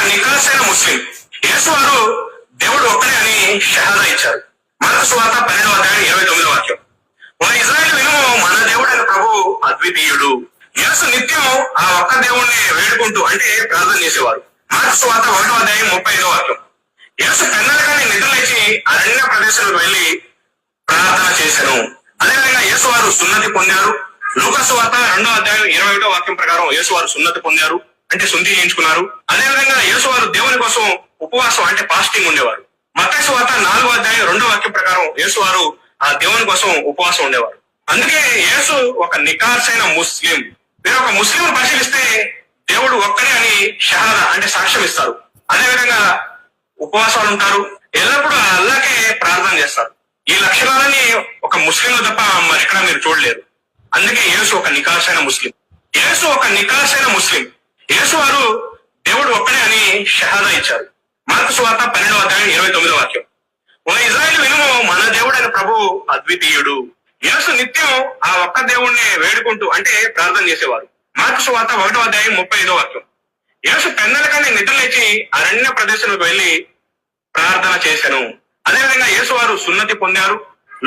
నికాసైన ముస్లిం. యేసు వారు దేవుడు ఒక్కడే అని షహాదా ఇచ్చారు. మార్కు సువార్త 12వ అధ్యాయం 29వ వాక్యం. ఓ ఇజ్రాయేలు వినుము, మన దేవుడైన ప్రభు అద్వితీయుడు. యేసు నిత్యం ఆ ఒక్క దేవుణ్ణి వేడుకుంటూ అంటే ప్రార్థన చేసేవారు. మార్కు సువార్త 1వ అధ్యాయం 35వ వాక్యం. యేసు పెన్నలకాని నిద్రలేచి అరణ్య ప్రదేశాలకు వెళ్లి ప్రార్థన చేశాను. అదేవిధంగా యేసు వారు సున్నతి పొందారు. లూకా సువార్త 2వ అధ్యాయం 21వ వాక్యం ప్రకారం యేసు వారు సున్నతి పొందారు అంటే శుద్ధి చేయించుకున్నారు. అదేవిధంగా యేసు వారు దేవుని కోసం ఉపవాసం అంటే ఫాస్టింగ్ ఉండేవారు. మత్తయి సువార్త 4వ అధ్యాయం 2వ వాక్యం ప్రకారం యేసు వారు ఆ దేవుని కోసం ఉపవాసం ఉండేవారు. అందుకే యేసు ఒక నికార్సైన ముస్లిం. మీరు ఒక ముస్లిం పరిశీలిస్తే దేవుడు ఒక్కడే అని షహాదా అంటే సాక్ష్యం ఇస్తారు. అదేవిధంగా ఉపవాసాలు ఉంటారు, ఎల్లప్పుడూ ఆ అల్లాకే ప్రార్థన చేస్తారు. ఈ లక్షణాలని ఒక ముస్లింలు తప్ప మరెక్కడ మీరు చూడలేరు. అందుకే యేసు ఒక నికార్సైన ముస్లిం. యేసు ఒక నికార్సైన ముస్లిం. యేసు వారు దేవుడు ఒక్కడే అని షహాదా ఇచ్చారు. మార్కు సువార్త 12వ అధ్యాయం 29వ వాక్యం. ఓ ఇజ్రాయేలు వినుము, మన దేవుడైన ప్రభు అద్వితీయుడు. యేసు నిత్యం ఆ ఒక్క దేవుణ్ణి వేడుకుంటూ అంటే ప్రార్థన చేసేవారు. మార్కు సువార్త 1వ అధ్యాయం 35వ వాక్యం. యేసు పెన్నలకాని నిద్రలేచి అరణ్య ప్రదేశాలకు వెళ్లి ప్రార్థన చేశాను. అదేవిధంగా యేసు వారు సున్నతి పొందారు.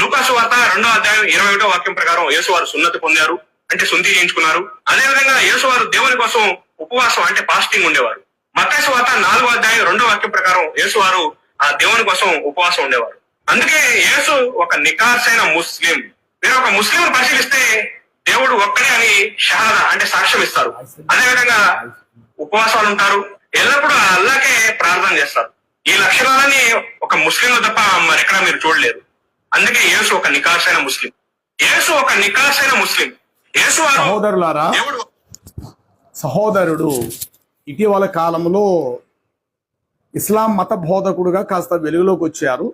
లూకా సువార్త 2వ అధ్యాయం 21వ వాక్యం ప్రకారం యేసు వారు సున్నతి పొందారు అంటే శుద్ధి చేయించుకున్నారు. అదేవిధంగా యేసు వారు దేవుని కోసం ఉపవాసం అంటే ఫాస్టింగ్ ఉండేవారు. మత్తయి సువార్త 4వ అధ్యాయం 2వ వాక్యం ప్రకారం యేసు వారు ఆ దేవుని కోసం ఉపవాసం ఉండేవారు. అందుకే యేసు ఒక నికార్సైన ముస్లిం. మీరు ఒక ముస్లిం పరిశీలిస్తే దేవుడు ఒక్కడే అని షహాదా అంటే సాక్ష్యం ఇస్తారు. అదేవిధంగా ఉపవాసాలు ఉంటారు, ఎల్లప్పుడూ ఆ అల్లాకే ప్రార్థన చేస్తారు. ఈ లక్షణాలని ఒక ముస్లింలు తప్ప మరెక్కడ మీరు చూడలేరు. అందుకే యేసు ఒక నికార్సైన ముస్లిం. యేసు ఒక నికార్సైన ముస్లిం. యేసు సహోదరులారా, సహోదరుడు ఇటీవల కాలంలో ఇస్లాం మత బోధకుడుగా కాస్త వెలుగులోకి వచ్చారు.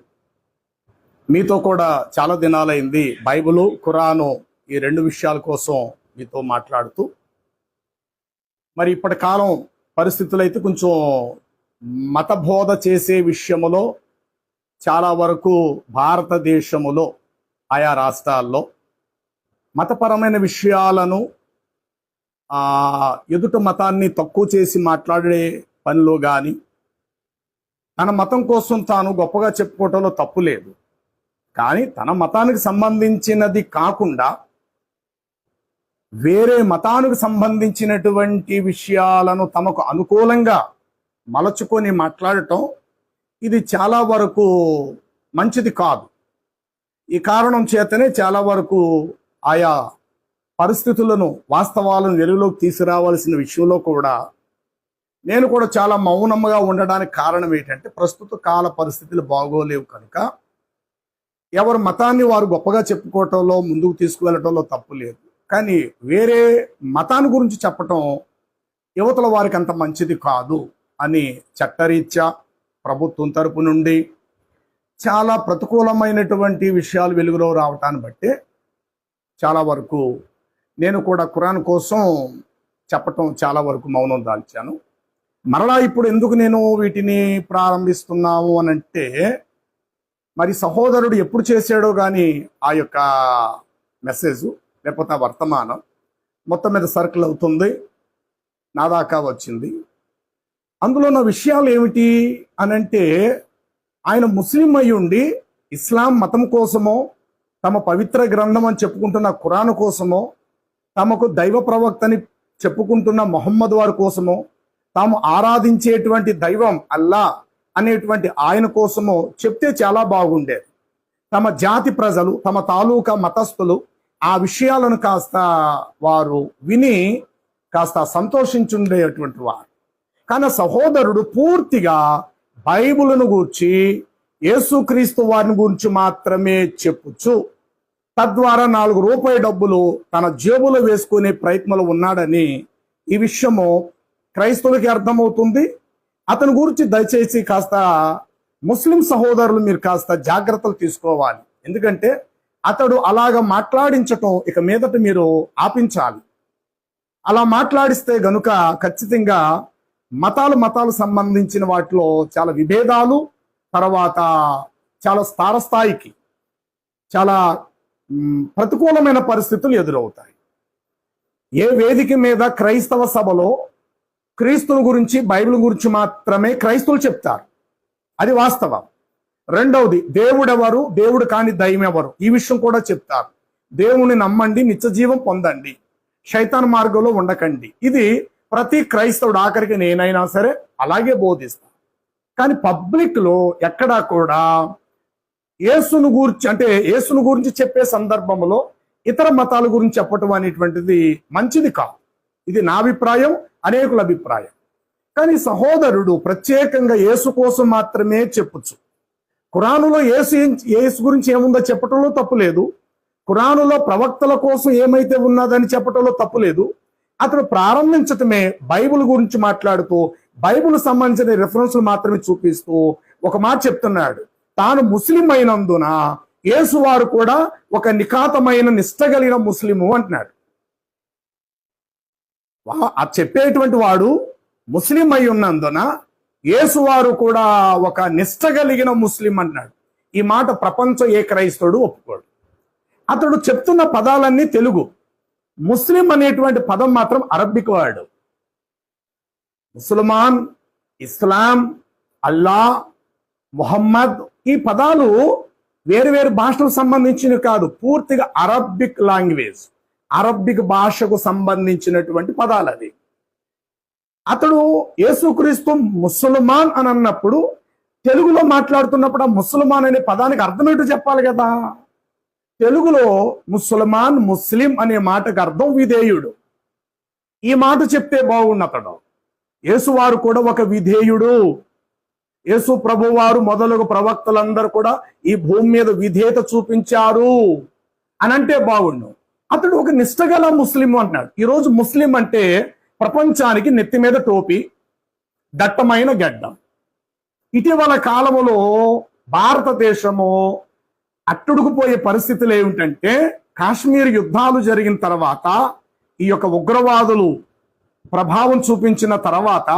మీతో కూడా చాలా దినాలైంది బైబిలు ఖురాను ఈ రెండు విషయాల కోసం మీతో మాట్లాడుతూ. మరి ఇప్పటి కాలం పరిస్థితులు అయితే కొంచెం మత బోధ చేసే విషయములో చాలా వరకు భారతదేశములో ఆయా రాష్ట్రాల్లో మతపరమైన విషయాలను ఎదుట మతాన్ని తక్కువ చేసి మాట్లాడే పనిలో కానీ తన మతం కోసం తాను గొప్పగా చెప్పుకోవటంలో తప్పు లేదు. కానీ తన మతానికి సంబంధించినది కాకుండా వేరే మతానికి సంబంధించినటువంటి విషయాలను తమకు అనుకూలంగా మలచుకొని మాట్లాడటం ఇది చాలా వరకు మంచిది కాదు. ఈ కారణం చేతనే చాలా వరకు ఆయా పరిస్థితులను వాస్తవాలను వెలుగులోకి తీసుకురావాల్సిన విషయంలో కూడా నేను కూడా చాలా మౌనంగా ఉండడానికి కారణం ఏంటంటే ప్రస్తుత కాల పరిస్థితులు బాగోలేవు కనుక ఎవరి మతాన్ని వారు గొప్పగా చెప్పుకోవటంలో ముందుకు తీసుకువెళ్ళటంలో తప్పు లేదు. కానీ వేరే మతాన్ని గురించి చెప్పటం యువతల వారికి అంత మంచిది కాదు అని చట్టరీత్యా ప్రభుత్వం తరపు నుండి చాలా ప్రతికూలమైనటువంటి విషయాలు వెలుగులో రావటాన్ని బట్టి చాలా వరకు నేను కూడా ఖురాన్ కోసం చెప్పటం చాలా వరకు మౌనం దాల్చాను. మరలా ఇప్పుడు ఎందుకు నేను వీటిని ప్రారంభిస్తున్నాము అని అంటే, మరి సహోదరుడు ఎప్పుడు చేశాడో కానీ ఆ యొక్క మెసేజ్ లేకపోతే ఆ వర్తమానం మొత్తం మీద సర్కిల్ అవుతుంది, నా దాకా వచ్చింది. అందులో ఉన్న విషయాలు ఏమిటి అనంటే, ఆయన ముస్లిం అయి ఉండి ఇస్లాం మతం కోసమో తమ పవిత్ర గ్రంథం అని చెప్పుకుంటున్న ఖురాన్ కోసమో తమకు దైవ ప్రవక్తని చెప్పుకుంటున్న మొహమ్మద్ వారి కోసమో తాము ఆరాధించేటువంటి దైవం అల్లా అనేటువంటి ఆయన కోసమో చెప్తే చాలా బాగుండేది. తమ జాతి ప్రజలు తమ తాలూకా మతస్థులు ఆ విషయాలను కాస్త వారు విని కాస్త సంతోషించుండేటువంటి వారు. కానీ సహోదరుడు పూర్తిగా బైబిలును గూర్చి యేసుక్రీస్తు వారిని గురించి మాత్రమే చెప్పుచు తద్వారా 4 రూపాయల డబ్బులు తన జేబులో వేసుకునే ప్రయత్నంలో ఉన్నాడని ఈ విషయము క్రైస్తవులకి అర్థమవుతుంది. అతని గురించి దయచేసి కాస్త ముస్లిం సహోదరులు మీరు కాస్త జాగ్రత్తలు తీసుకోవాలి. ఎందుకంటే అతడు అలాగ మాట్లాడించటం ఇక మీదట మీరు ఆపించాలి. అలా మాట్లాడిస్తే గనుక ఖచ్చితంగా మతాలు సంబంధించిన వాటిలో చాలా విభేదాలు, తర్వాత చాలా స్థాయికి చాలా ప్రతికూలమైన పరిస్థితులు ఎదురవుతాయి. ఏ వేదిక మీద క్రైస్తవ సభలో క్రీస్తుని గురించి బైబిల్ గురించి మాత్రమే క్రైస్తవులు చెప్తారు. అది వాస్తవం. రెండవది, దేవుడెవరు, దేవుడు కాని దైవం ఎవరు, ఈ విషయం కూడా చెప్తారు. దేవుని నమ్మండి, నిత్య జీవం పొందండి, శైతాన్ మార్గంలో ఉండకండి. ఇది ప్రతి క్రైస్తవుడు, ఆఖరికి నేనైనా సరే అలాగే బోధిస్తాను. కానీ పబ్లిక్ లో ఎక్కడా కూడా యేసును గురించి చెప్పే సందర్భంలో ఇతర మతాల గురించి చెప్పటం అనేటువంటిది మంచిది కాదు. ఇది నా అభిప్రాయం, అనేకుల అభిప్రాయం. కానీ సహోదరుడు ప్రత్యేకంగా యేసు కోసం మాత్రమే చెప్పొచ్చు. ఖురానులో యేసు గురించి ఏముందో చెప్పటంలో తప్పు లేదు. ఖురానులో ప్రవక్తల కోసం ఏమైతే ఉన్నదని చెప్పటంలో తప్పు లేదు. అతడు ప్రారంభించటమే బైబిల్ గురించి మాట్లాడుతూ బైబిల్ సంబంధించిన రెఫరెన్స్లు మాత్రమే చూపిస్తూ ఒక మాట చెప్తున్నాడు. తాను ముస్లిం అయినందున యేసు వారు కూడా ఒక నిఖాతమైన నిష్ట కలిగిన ముస్లిము అంటున్నాడు. చెప్పేటువంటి వాడు ముస్లిం అయి ఉన్నందున యేసు వారు కూడా ఒక నిష్ట కలిగిన ముస్లిం అంటున్నాడు. ఈ మాట ప్రపంచం ఏ క్రైస్తవుడు ఒప్పుకోడు. అతడు చెప్తున్న పదాలన్నీ తెలుగు. ముస్లిం అనేటువంటి పదం మాత్రం అరబ్బిక్ వర్డ్. ముసల్మాన్, ఇస్లాం, అల్లా, ముహమ్మద్, ఈ పదాలు వేరు వేరు భాషలకు సంబంధించినవి కాదు, పూర్తిగా అరబ్బిక్ లాంగ్వేజ్, అరబ్బిక్ భాషకు సంబంధించినటువంటి పదాలు అది. అతడు యేసుక్రీస్తు ముసల్మాన్ అని అన్నప్పుడు తెలుగులో మాట్లాడుతున్నప్పుడు ఆ ముసల్మాన్ అనే పదానికి అర్థం ఏంటో చెప్పాలి కదా. తెలుగులో ముసల్మాన్, ముస్లిం అనే మాటకు అర్థం విధేయుడు. ఈ మాట చెప్తే బాగుండు. అతడు యేసువారు కూడా ఒక విధేయుడు. యేసు ప్రభువారు మొదలగు ప్రవక్తలందరూ కూడా ఈ భూమి మీద విధేయత చూపించారు అని అంటే బాగుండు. అతడు ఒక నిష్ఠగల ముస్లిం అంటున్నాడు. ఈరోజు ముస్లిం అంటే ప్రపంచానికి నెత్తి మీద టోపీ, దట్టమైన గడ్డం. ఇటీవల కాలంలో భారతదేశము అట్టుడుకుపోయే పరిస్థితులు ఏమిటంటే, కాశ్మీర్ యుద్ధాలు జరిగిన తర్వాత ఈ యొక్క ఉగ్రవాదులు ప్రభావం చూపించిన తర్వాత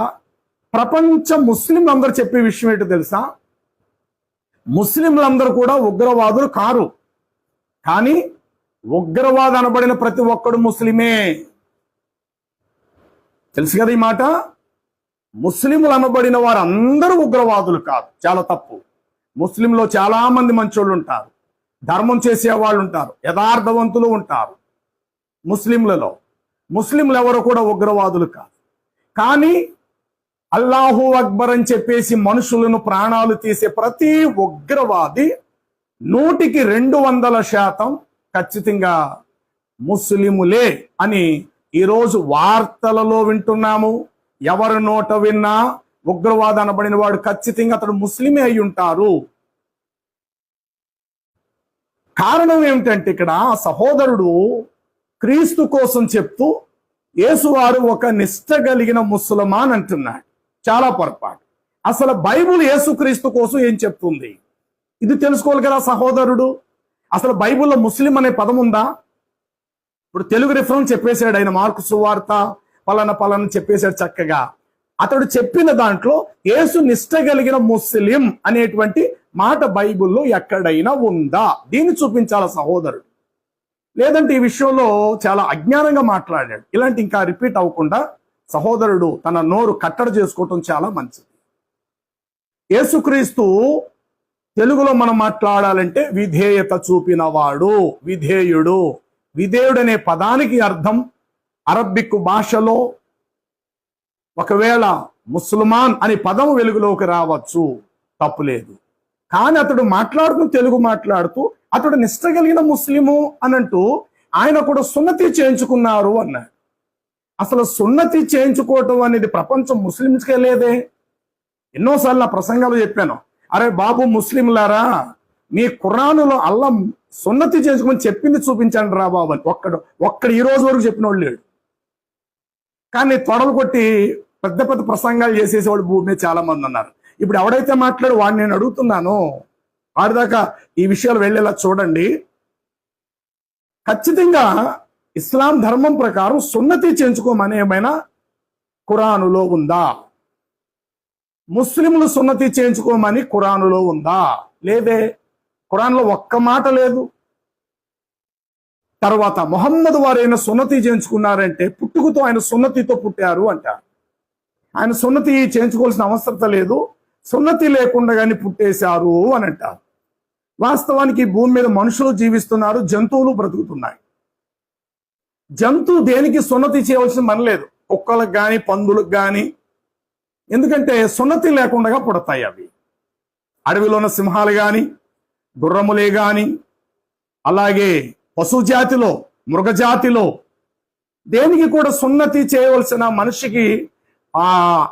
ప్రపంచ ముస్లింలందరూ చెప్పే విషయం ఏంటో తెలుసా? ముస్లింలందరూ కూడా ఉగ్రవాదులు కారు, కానీ ఉగ్రవాద అనబడిన ప్రతి ఒక్కడు ముస్లిమే. తెలుసు కదా ఈ మాట? ముస్లింలు అనబడిన వారు అందరూ ఉగ్రవాదులు కాదు, చాలా తప్పు. ముస్లింలో చాలా మంది మంచోళ్ళు ఉంటారు, ధర్మం చేసే వాళ్ళు ఉంటారు, యథార్థవంతులు ఉంటారు. ముస్లింలు ఎవరు కూడా ఉగ్రవాదులు కాదు. కానీ అల్లాహు అక్బర్ అని చెప్పేసి మనుషులను ప్రాణాలు తీసే ప్రతి ఉగ్రవాది 100% ఖచ్చితంగా ముస్లిములే అని ఈరోజు వార్తలలో వింటున్నాము. ఎవరి నోట విన్నా ఉగ్రవాద అనబడిన వాడు ఖచ్చితంగా అతడు ముస్లిమే అయి ఉంటారు. కారణం ఏమిటంటే, ఇక్కడ సహోదరుడు క్రీస్తు కోసం చెప్తూ యేసువారు ఒక నిష్ట కలిగిన ముస్లిమాన్ అంటున్నాడు. చాలా పొరపాటు. అసలు బైబుల్ యేసుక్రీస్తు కోసం ఏం చెప్తుంది ఇది తెలుసుకోవాలి కదా సహోదరుడు. అసలు బైబుల్లో ముస్లిం అనే పదం ఉందా? ఇప్పుడు తెలుగు రిఫరెన్స్ చెప్పేశాడు ఆయన, మార్కు సువార్త పలానా చెప్పేశాడు చక్కగా. అతడు చెప్పిన దాంట్లో యేసు నిష్ట కలిగిన ముస్లిం అనేటువంటి మాట బైబిల్లో ఎక్కడైనా ఉందా? దీన్ని చూపించాల సహోదరుడు. లేదంటే ఈ విషయంలో చాలా అజ్ఞానంగా మాట్లాడాడు. ఇలాంటి ఇంకా రిపీట్ అవ్వకుండా సహోదరుడు తన నోరు కట్టడి చేసుకోవటం చాలా మంచిది. యేసుక్రీస్తు తెలుగులో మనం మాట్లాడాలంటే విధేయత చూపినవాడు, విధేయుడు. విధేయుడు అనే పదానికి అర్థం అరబ్బిక్ భాషలో ఒకవేళ ముస్లిమాన్ అనే పదం వెలుగులోకి రావచ్చు, తప్పులేదు. కానీ అతడు తెలుగు మాట్లాడుతూ అతడు నిష్ట కలిగిన ముస్లిము అనంటూ ఆయన కూడా సున్నతి చేయించుకున్నారు అన్నాడు. అసలు సున్నతి చేయించుకోవటం అనేది ప్రపంచం ముస్లింస్కే లేదే. ఎన్నోసార్లు నా ప్రసంగాలు చెప్పాను, అరే బాబు ముస్లింలారా, మీ ఖురానులో అల్లా సున్నతి చేసుకుని చెప్పింది చూపించండి రా బాబు అని ఒక్కడు ఈ రోజు వరకు చెప్పిన వాళ్ళు లేడు. కానీ తొడలు కొట్టి పెద్ద పెద్ద ప్రసంగాలు చేసేసేవాడు భూమి మీద చాలా మంది ఉన్నారు. ఇప్పుడు ఎవడైతే మాట్లాడు వాడిని నేను అడుగుతున్నాను, వాడిదాకా ఈ విషయాలు వెళ్ళేలా చూడండి. ఖచ్చితంగా ఇస్లాం ధర్మం ప్రకారం సున్నతి చేయించుకోమని ఏమైనా ఖురానులో ఉందా? ముస్లింలు సున్నతి చేయించుకోమని ఖురానులో ఉందా? లేదే, ఖురాన్లో ఒక్క మాట లేదు. తర్వాత మొహమ్మద్ వారైనా సున్నతి చేయించుకున్నారంటే పుట్టుకతో ఆయన సున్నతితో పుట్టారు అంటారు. ఆయన సున్నతి చేయించుకోవాల్సిన అవసరం లేదు, సున్నతి లేకుండా కానీ పుట్టేశారు అని అంటారు. వాస్తవానికి ఈ భూమి మీద మనుషులు జీవిస్తున్నారు, జంతువులు బ్రతుకుతున్నాయి. జంతువు దేనికి సున్నతి చేయవలసిన పని లేదు, కుక్కలకు కానీ పందులకు కానీ. ఎందుకంటే సున్నతి లేకుండా పుడతాయి అవి. అడవిలో ఉన్న సింహాలు కానీ, గుర్రములే కానీ, అలాగే పశుజాతిలో, మృగజాతిలో దేనికి కూడా సున్నతి చేయవలసిన మనిషికి ఆ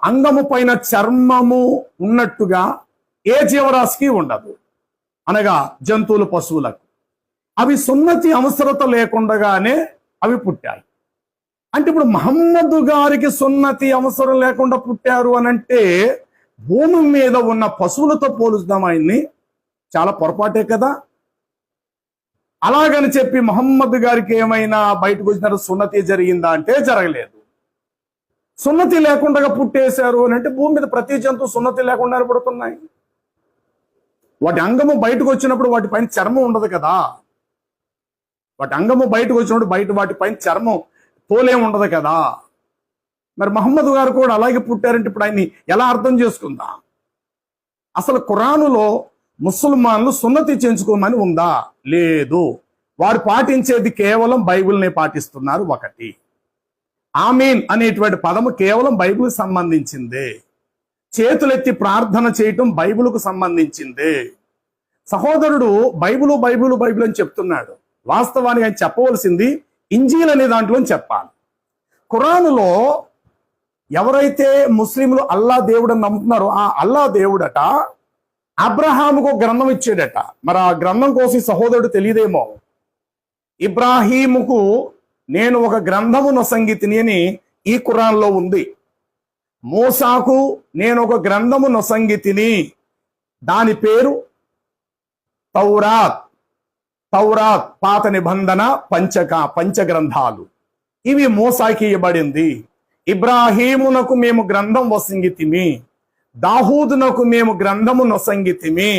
అంగము పైన చర్మము ఉన్నట్టుగా ఏ జీవరాశికి ఉండదు, అనగా జంతువులు, పశువులకు. అవి సున్నతి అవసరత లేకుండానే అవి పుట్టాయి. అంటే ఇప్పుడు మహమ్మదు గారికి సున్నతి అవసరం లేకుండా పుట్టారు అని అంటే భూమి మీద ఉన్న పశువులతో పోలుస్తాం ఆయన్ని, చాలా పొరపాటే కదా. అలాగని చెప్పి మహమ్మద్ గారికి ఏమైనా బయటకు వచ్చిన సున్నతి జరిగిందా అంటే జరగలేదు. సున్నతి లేకుండా పుట్టేశారు అని అంటే భూమి మీద ప్రతి జంతువు సున్నతి లేకుండా పుడుతున్నాయి. వాటి అంగము బయటకు వచ్చినప్పుడు వాటి పైన చర్మం ఉండదు కదా. వాటి అంగము బయటకు వచ్చినప్పుడు వాటి పైన చర్మం తోలేం ఉండదు కదా. మరి మహమ్మద్ గారు కూడా అలాగే పుట్టారంటే ఇప్పుడు ఆయన్ని ఎలా అర్థం చేసుకుందాం? అసలు ఖురానులో ముసల్మాన్లు సున్నతి చేయించుకోమని ఉందా? లేదు. వారు పాటించేది కేవలం బైబిల్ని పాటిస్తున్నారు. ఒకటి, ఆమీన్ అనేటువంటి పదము కేవలం బైబిల్కి సంబంధించిందే. చేతులెత్తి ప్రార్థన చేయటం బైబిల్కు సంబంధించిందే. సహోదరుడు బైబిలు బైబిలు బైబిల్ అని చెప్తున్నాడు. వాస్తవానికి ఆయన చెప్పవలసింది ఇంజీల్ అనే దాంట్లో చెప్పాలి. ఖురానులో ఎవరైతే ముస్లింలు అల్లా దేవుడు అని నమ్ముతున్నారో ఆ అల్లా దేవుడట అబ్రహాముకు గ్రంథం ఇచ్చాడట. మరి ఆ గ్రంథం కోసం సహోదరుడు తెలియదేమో. ఇబ్రాహీముకు నేను ఒక గ్రంథము నొసంగితిని అని ఈ ఖురాన్లో ఉంది. మూసాకు నేను ఒక గ్రంథము నొసంగితిని, దాని పేరు తౌరాత్. తౌరాత్ పాత నిబంధన పంచగ్రంథాలు. ఇవి మూసాకి ఇవ్వబడింది. ఇబ్రాహీమునకు మేము గ్రంథం వసంగితిమి, దాహూదునకు మేము గ్రంథము నొసంగితిమి,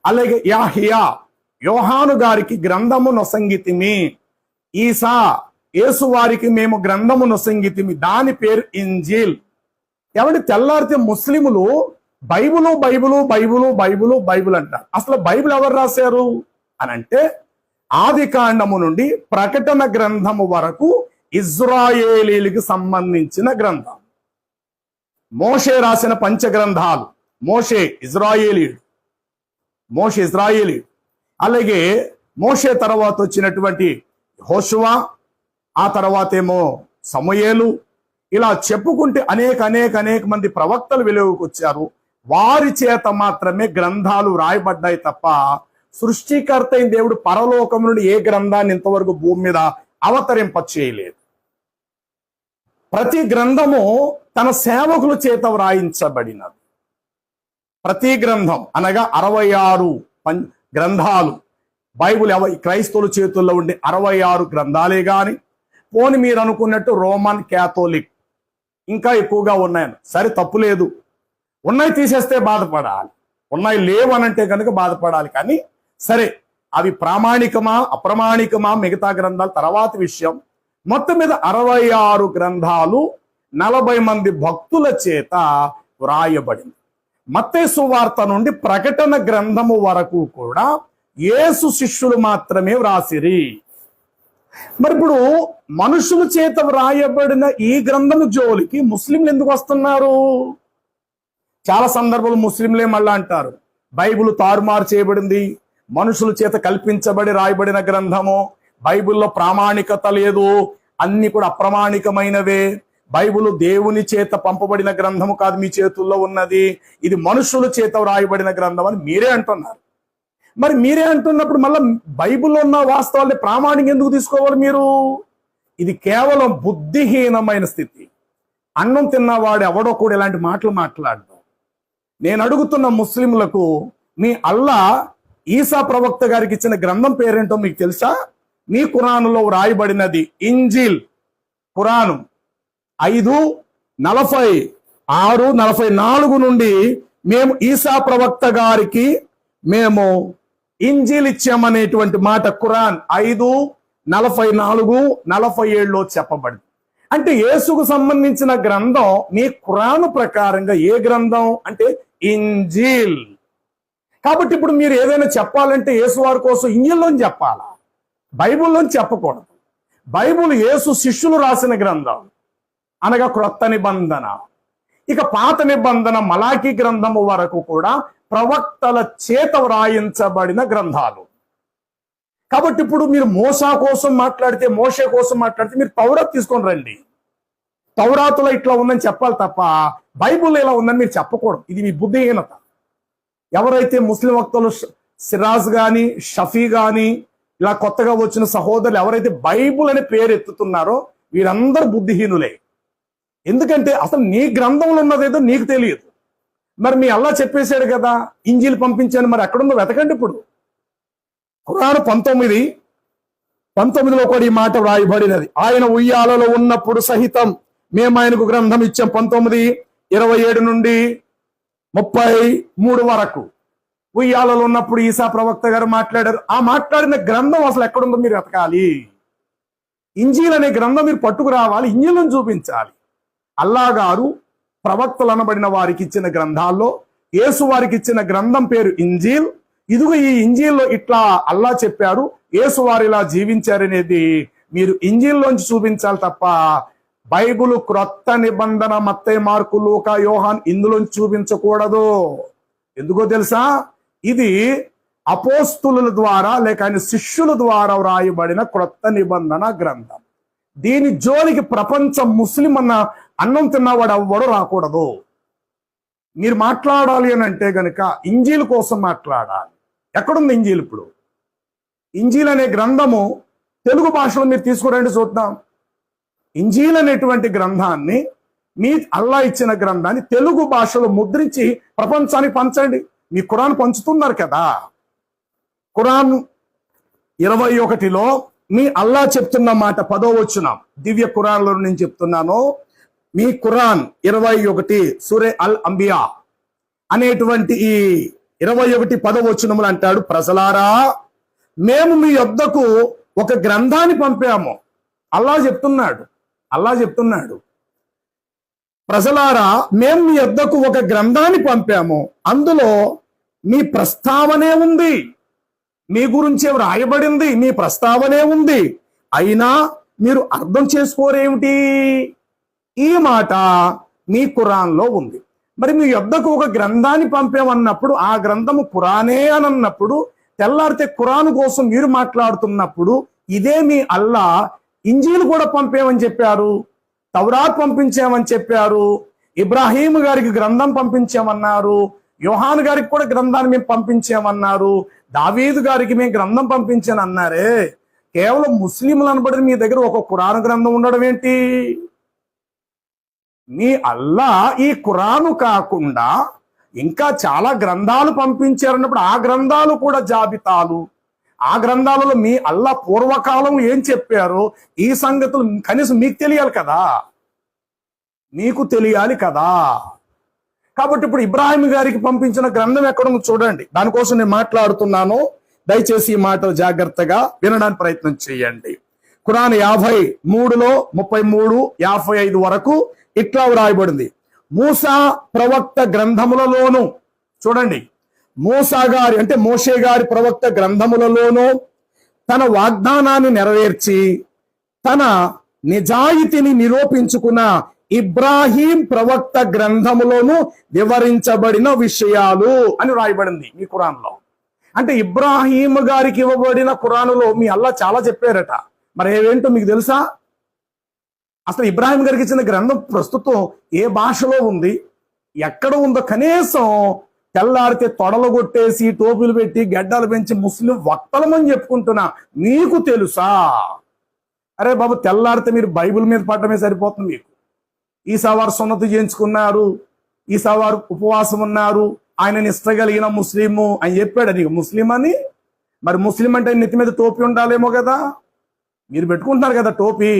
అలాగే యాహియా యోహాను గారికి గ్రంథము నొసంగితిమి, ఈసా యేసు వారికి మేము గ్రంథము నొసంగితిమి, దాని పేరు ఇంజీల్. ఎవరి తెల్లారితే ముస్లిములు Bible Bible Bible Bible Bible అంటారు. అసలు బైబిల్ ఎవరు రాశారు అని అంటే ఆది కాండము నుండి ప్రకటన గ్రంథము వరకు ఇజ్రాయేలీలకు సంబంధించిన గ్రంథం. మోషే రాసిన పంచగ్రంథాలు. మోషే ఇజ్రాయేలీయుడు. అలాగే మోషే తర్వాత వచ్చినటువంటి యెహోషువ, ఆ తర్వాత ఏమో సమూయేలు, ఇలా చెప్పుకుంటే అనేక మంది ప్రవక్తలు వెలుగుకు వచ్చారు. వారి చేత మాత్రమే గ్రంథాలు రాయబడ్డాయి తప్ప సృష్టికర్త అయిన దేవుడు పరలోకం నుండి ఏ గ్రంథాన్ని ఇంతవరకు భూమి మీద అవతరింప చేయలేదు. ప్రతి గ్రంథము తన సేవకుల చేత వ్రాయించబడినది. ప్రతి గ్రంథం అనగా 66 గ్రంథాలు బైబిల్ క్రైస్తవుల చేతుల్లో ఉండే 66 గ్రంథాలే గాని పోని మీరు అనుకున్నట్టు రోమన్ క్యాథోలిక్ ఇంకా ఎక్కువగా ఉన్నాయని. సరే, తప్పు లేదు. ఉన్నాయి తీసేస్తే బాధపడాలి, ఉన్నాయి లేవు అనంటే కనుక బాధపడాలి. కానీ సరే, అవి ప్రామాణికమా అప్రమాణికమా మిగతా గ్రంథాలు తర్వాత విషయం. మొత్తం మీద 66 గ్రంథాలు 40 మంది భక్తుల చేత వ్రాయబడింది. మత్తయి సువార్త నుండి ప్రకటన గ్రంథము వరకు కూడా యేసు శిష్యులు మాత్రమే వ్రాసిరి. మరి ఇప్పుడు మనుషుల చేత వ్రాయబడిన ఈ గ్రంథము జోలికి ముస్లింలు ఎందుకు వస్తున్నారు? చాలా సందర్భాలు ముస్లింలే మళ్ళా అంటారు బైబిల్ తారుమారు చేయబడింది, మనుషుల చేత కల్పించబడి రాయబడిన గ్రంథము, బైబిల్లో ప్రామాణికత లేదు, అన్ని కూడా అప్రమాణికమైనవే, బైబిల్ దేవుని చేత పంపబడిన గ్రంథము కాదు, మీ చేతుల్లో ఉన్నది, ఇది మనుషుల చేత వ్రాయబడిన గ్రంథం అని మీరే అంటున్నారు. మరి మీరే అంటున్నప్పుడు మళ్ళీ బైబిల్లో ఉన్న వాస్తవాన్ని ప్రామాణికంగా ఎందుకు తీసుకోవాలి మీరు? ఇది కేవలం బుద్ధిహీనమైన స్థితి. అన్నం తిన్నవాడు ఎవడో కూడా ఇలాంటి మాటలు మాట్లాడడం. నేను అడుగుతున్న ముస్లింలకు, మీ అల్లా ఈసా ప్రవక్త గారికి ఇచ్చిన గ్రంథం పేరేంటో మీకు తెలుసా? మీ ఖురానులో రాయబడినది ఇంజీల్. ఖురాను 5:46-44 నుండి మేము ఈసా ప్రవక్త గారికి మేము ఇంజీల్ ఇచ్చామనేటువంటి మాట ఖురాన్ 5:44-47లో చెప్పబడింది. అంటే యేసుకు సంబంధించిన గ్రంథం మీ ఖురాను ప్రకారంగా ఏ గ్రంథం అంటే ఇంజీల్. కాబట్టి ఇప్పుడు మీరు ఏదైనా చెప్పాలంటే యేసు వారి కోసం ఇంజీల్లోని చెప్పాలా, బైబిల్లోని చెప్పకూడదు. బైబిల్ యేసు శిష్యులు రాసిన గ్రంథం అనగా క్రొత్త నిబంధన. ఇక పాత నిబంధన మలాకీ గ్రంథము వరకు కూడా ప్రవక్తల చేత వ్రాయించబడిన గ్రంథాలు. కాబట్టి ఇప్పుడు మీరు మోసా కోసం మాట్లాడితే, మోషే కోసం మాట్లాడితే మీరు తౌరాత్ తీసుకొని రండి. తౌరాతులో ఇట్లా ఉందని చెప్పాలి తప్ప బైబుల్ ఇలా ఉందని మీరు చెప్పకూడదు. ఇది మీ బుద్ధిహీనత. ఎవరైతే ముస్లిం వక్తలు సిరాజ్ గాని, షఫీ గాని, ఇలా కొత్తగా వచ్చిన సహోదరులు ఎవరైతే బైబుల్ అనే పేరు ఎత్తుతున్నారో వీరందరూ బుద్ధిహీనులే. ఎందుకంటే అసలు నీ గ్రంథంలో ఉన్నదేదో నీకు తెలియదు. మరి మీ అల్లా చెప్పేశాడు కదా ఇంజీల్ పంపించాను, మరి ఎక్కడుందో వెతకండి. ఇప్పుడు ఖురాను 19:19లో కూడా ఈ మాట వ్రాయబడినది. ఆయన ఉయ్యాలలో ఉన్నప్పుడు సహితం మేము ఆయనకు గ్రంథం ఇచ్చాం. 19:27 నుండి 33 వరకు ఉయ్యాలలో ఉన్నప్పుడు ఈసా ప్రవక్త గారు మాట్లాడారు. ఆ మాట్లాడిన గ్రంథం అసలు ఎక్కడుందో మీరు వెతకాలి. ఇంజీల్ అనే గ్రంథం మీరు పట్టుకురావాలి, ఇంజీలను చూపించాలి. అల్లా గారు ప్రవక్తలు అనబడిన వారికి ఇచ్చిన గ్రంథాల్లో యేసు వారికి ఇచ్చిన గ్రంథం పేరు ఇంజీల్. ఇదిగో ఈ ఇంజీల్లో ఇట్లా అల్లా చెప్పారు, యేసు వారు ఇలా జీవించారనేది మీరు ఇంజీల్లోంచి చూపించాలి తప్ప బైబుల్ క్రొత్త నిబంధన మత్తయి, మార్కు, లూకా, యోహాన్ ఇందులోంచి చూపించకూడదు. ఎందుకో తెలుసా? ఇది అపోస్తుల ద్వారా లేక ఆయన శిష్యుల ద్వారా వ్రాయబడిన క్రొత్త నిబంధన గ్రంథం. దీని జోలికి ప్రపంచ ముస్లిం అన్న అన్నం తిన్నవాడు ఎవ్వడు రాకూడదు. మీరు మాట్లాడాలి అని అంటే గనక ఇంజీల్ కోసం మాట్లాడాలి. ఎక్కడుంది ఇంజీల్? ఇప్పుడు ఇంజీల్ అనే గ్రంథము తెలుగు భాషలో మీరు తీసుకురండి చూద్దాం. ఇంజీల్ అనేటువంటి గ్రంథాన్ని, మీ అల్లా ఇచ్చిన గ్రంథాన్ని తెలుగు భాషలో ముద్రించి ప్రపంచానికి పంచండి. మీ ఖురాన్ పంచుతున్నారు కదా. ఖురాన్ 21లో మీ అల్లా చెప్తున్న మాట 10వ వచనం, దివ్య ఖురాన్లో నేను చెప్తున్నాను. మీ ఖురాన్ 21 సూరే అల్ అంబియా అనేటువంటి ఈ 21 10వ వచనములు అంటాడు, ప్రజలారా మేము మీ యొద్దకు ఒక గ్రంథాన్ని పంపాము. అల్లా చెప్తున్నాడు ప్రజలారా మేము మీ యొద్దకు ఒక గ్రంథాన్ని పంపాము, అందులో మీ ప్రస్తావనే ఉంది, మీ గురించి రాయబడింది, మీ ప్రస్తావనే ఉంది, అయినా మీరు అర్థం చేసుకోరేమిటి? ఈ మాట మీ ఖురాన్లో ఉంది. మరి మీ యొద్దకు ఒక గ్రంథాన్ని పంపామన్నప్పుడు ఆ గ్రంథము ఖురానే అని అన్నప్పుడు, తెల్లారితే ఖురాను కోసం మీరు మాట్లాడుతున్నప్పుడు ఇదే మీ అల్లా ఇంజీల్ కూడా పంపామని చెప్పారు, తౌరాత్ పంపించామని చెప్పారు, ఇబ్రాహీం గారికి గ్రంథం పంపించామన్నారు, యోహాను గారికి కూడా గ్రంథాన్ని మేము పంపించామన్నారు, దావీదు గారికి మేము గ్రంథం పంపించాను అన్నారే. కేవలం ముస్లింలు అనబడి మీ దగ్గర ఒక ఖురాను గ్రంథం ఉండడం ఏంటి? మీ అల్లా ఈ ఖురాను కాకుండా ఇంకా చాలా గ్రంథాలు పంపించారన్నప్పుడు ఆ గ్రంథాలు కూడా జాబితాలు, ఆ గ్రంథాలలో మీ అల్లా పూర్వకాలం ఏం చెప్పారో ఈ సంగతులు కనీసం మీకు తెలియాలి కదా. కాబట్టి ఇప్పుడు ఇబ్రాహీం గారికి పంపించిన గ్రంథం ఎక్కడుందో చూడండి. దానికోసం నేను మాట్లాడుతున్నాను. దయచేసి ఈ మాటలు జాగ్రత్తగా వినడానికి ప్రయత్నం చేయండి. ఖురాన్ 53లో 33, 55 వరకు ఇట్లా వ్రాయబడింది. మూసా ప్రవక్త గ్రంథములలోను, చూడండి, మూసా గారి అంటే మోషే గారి ప్రవక్త గ్రంథములలోనూ తన వాగ్దానాన్ని నెరవేర్చి తన నిజాయితీని నిరూపించుకున్న ఇబ్రాహీం ప్రవక్త గ్రంథములోను వివరించబడిన విషయాలు అని రాయబడింది మీ ఖురాన్లో. అంటే ఇబ్రాహీం గారికి ఇవ్వబడిన ఖురానులో మీ అల్లా చాలా చెప్పారట. మరి ఏవేంటో మీకు తెలుసా? అసలు ఇబ్రాహీం గారికి ఇచ్చిన గ్రంథం ప్రస్తుతం ఏ భాషలో ఉంది, ఎక్కడ ఉందో కనీసం తెల్లారితే తొడలు కొట్టేసి టోపీలు పెట్టి గడ్డలు పెంచి ముస్లిం వక్తలమని చెప్పుకుంటున్నా మీకు తెలుసా? అరే బాబు, తెల్లారితే మీరు బైబిల్ మీద పడటమే సరిపోతుంది మీకు. ఈసావారు సున్నతి చేయించుకున్నారు, ఈసావారు ఉపవాసం ఉన్నారు, ఆయన నిష్ట కలిగిన ముస్లిము అని చెప్పాడు. నీకు ముస్లిం అని? మరి ముస్లిం అంటే నెత్తి మీద టోపీ ఉండాలేమో కదా. మీరు పెట్టుకుంటున్నారు కదా టోపీ.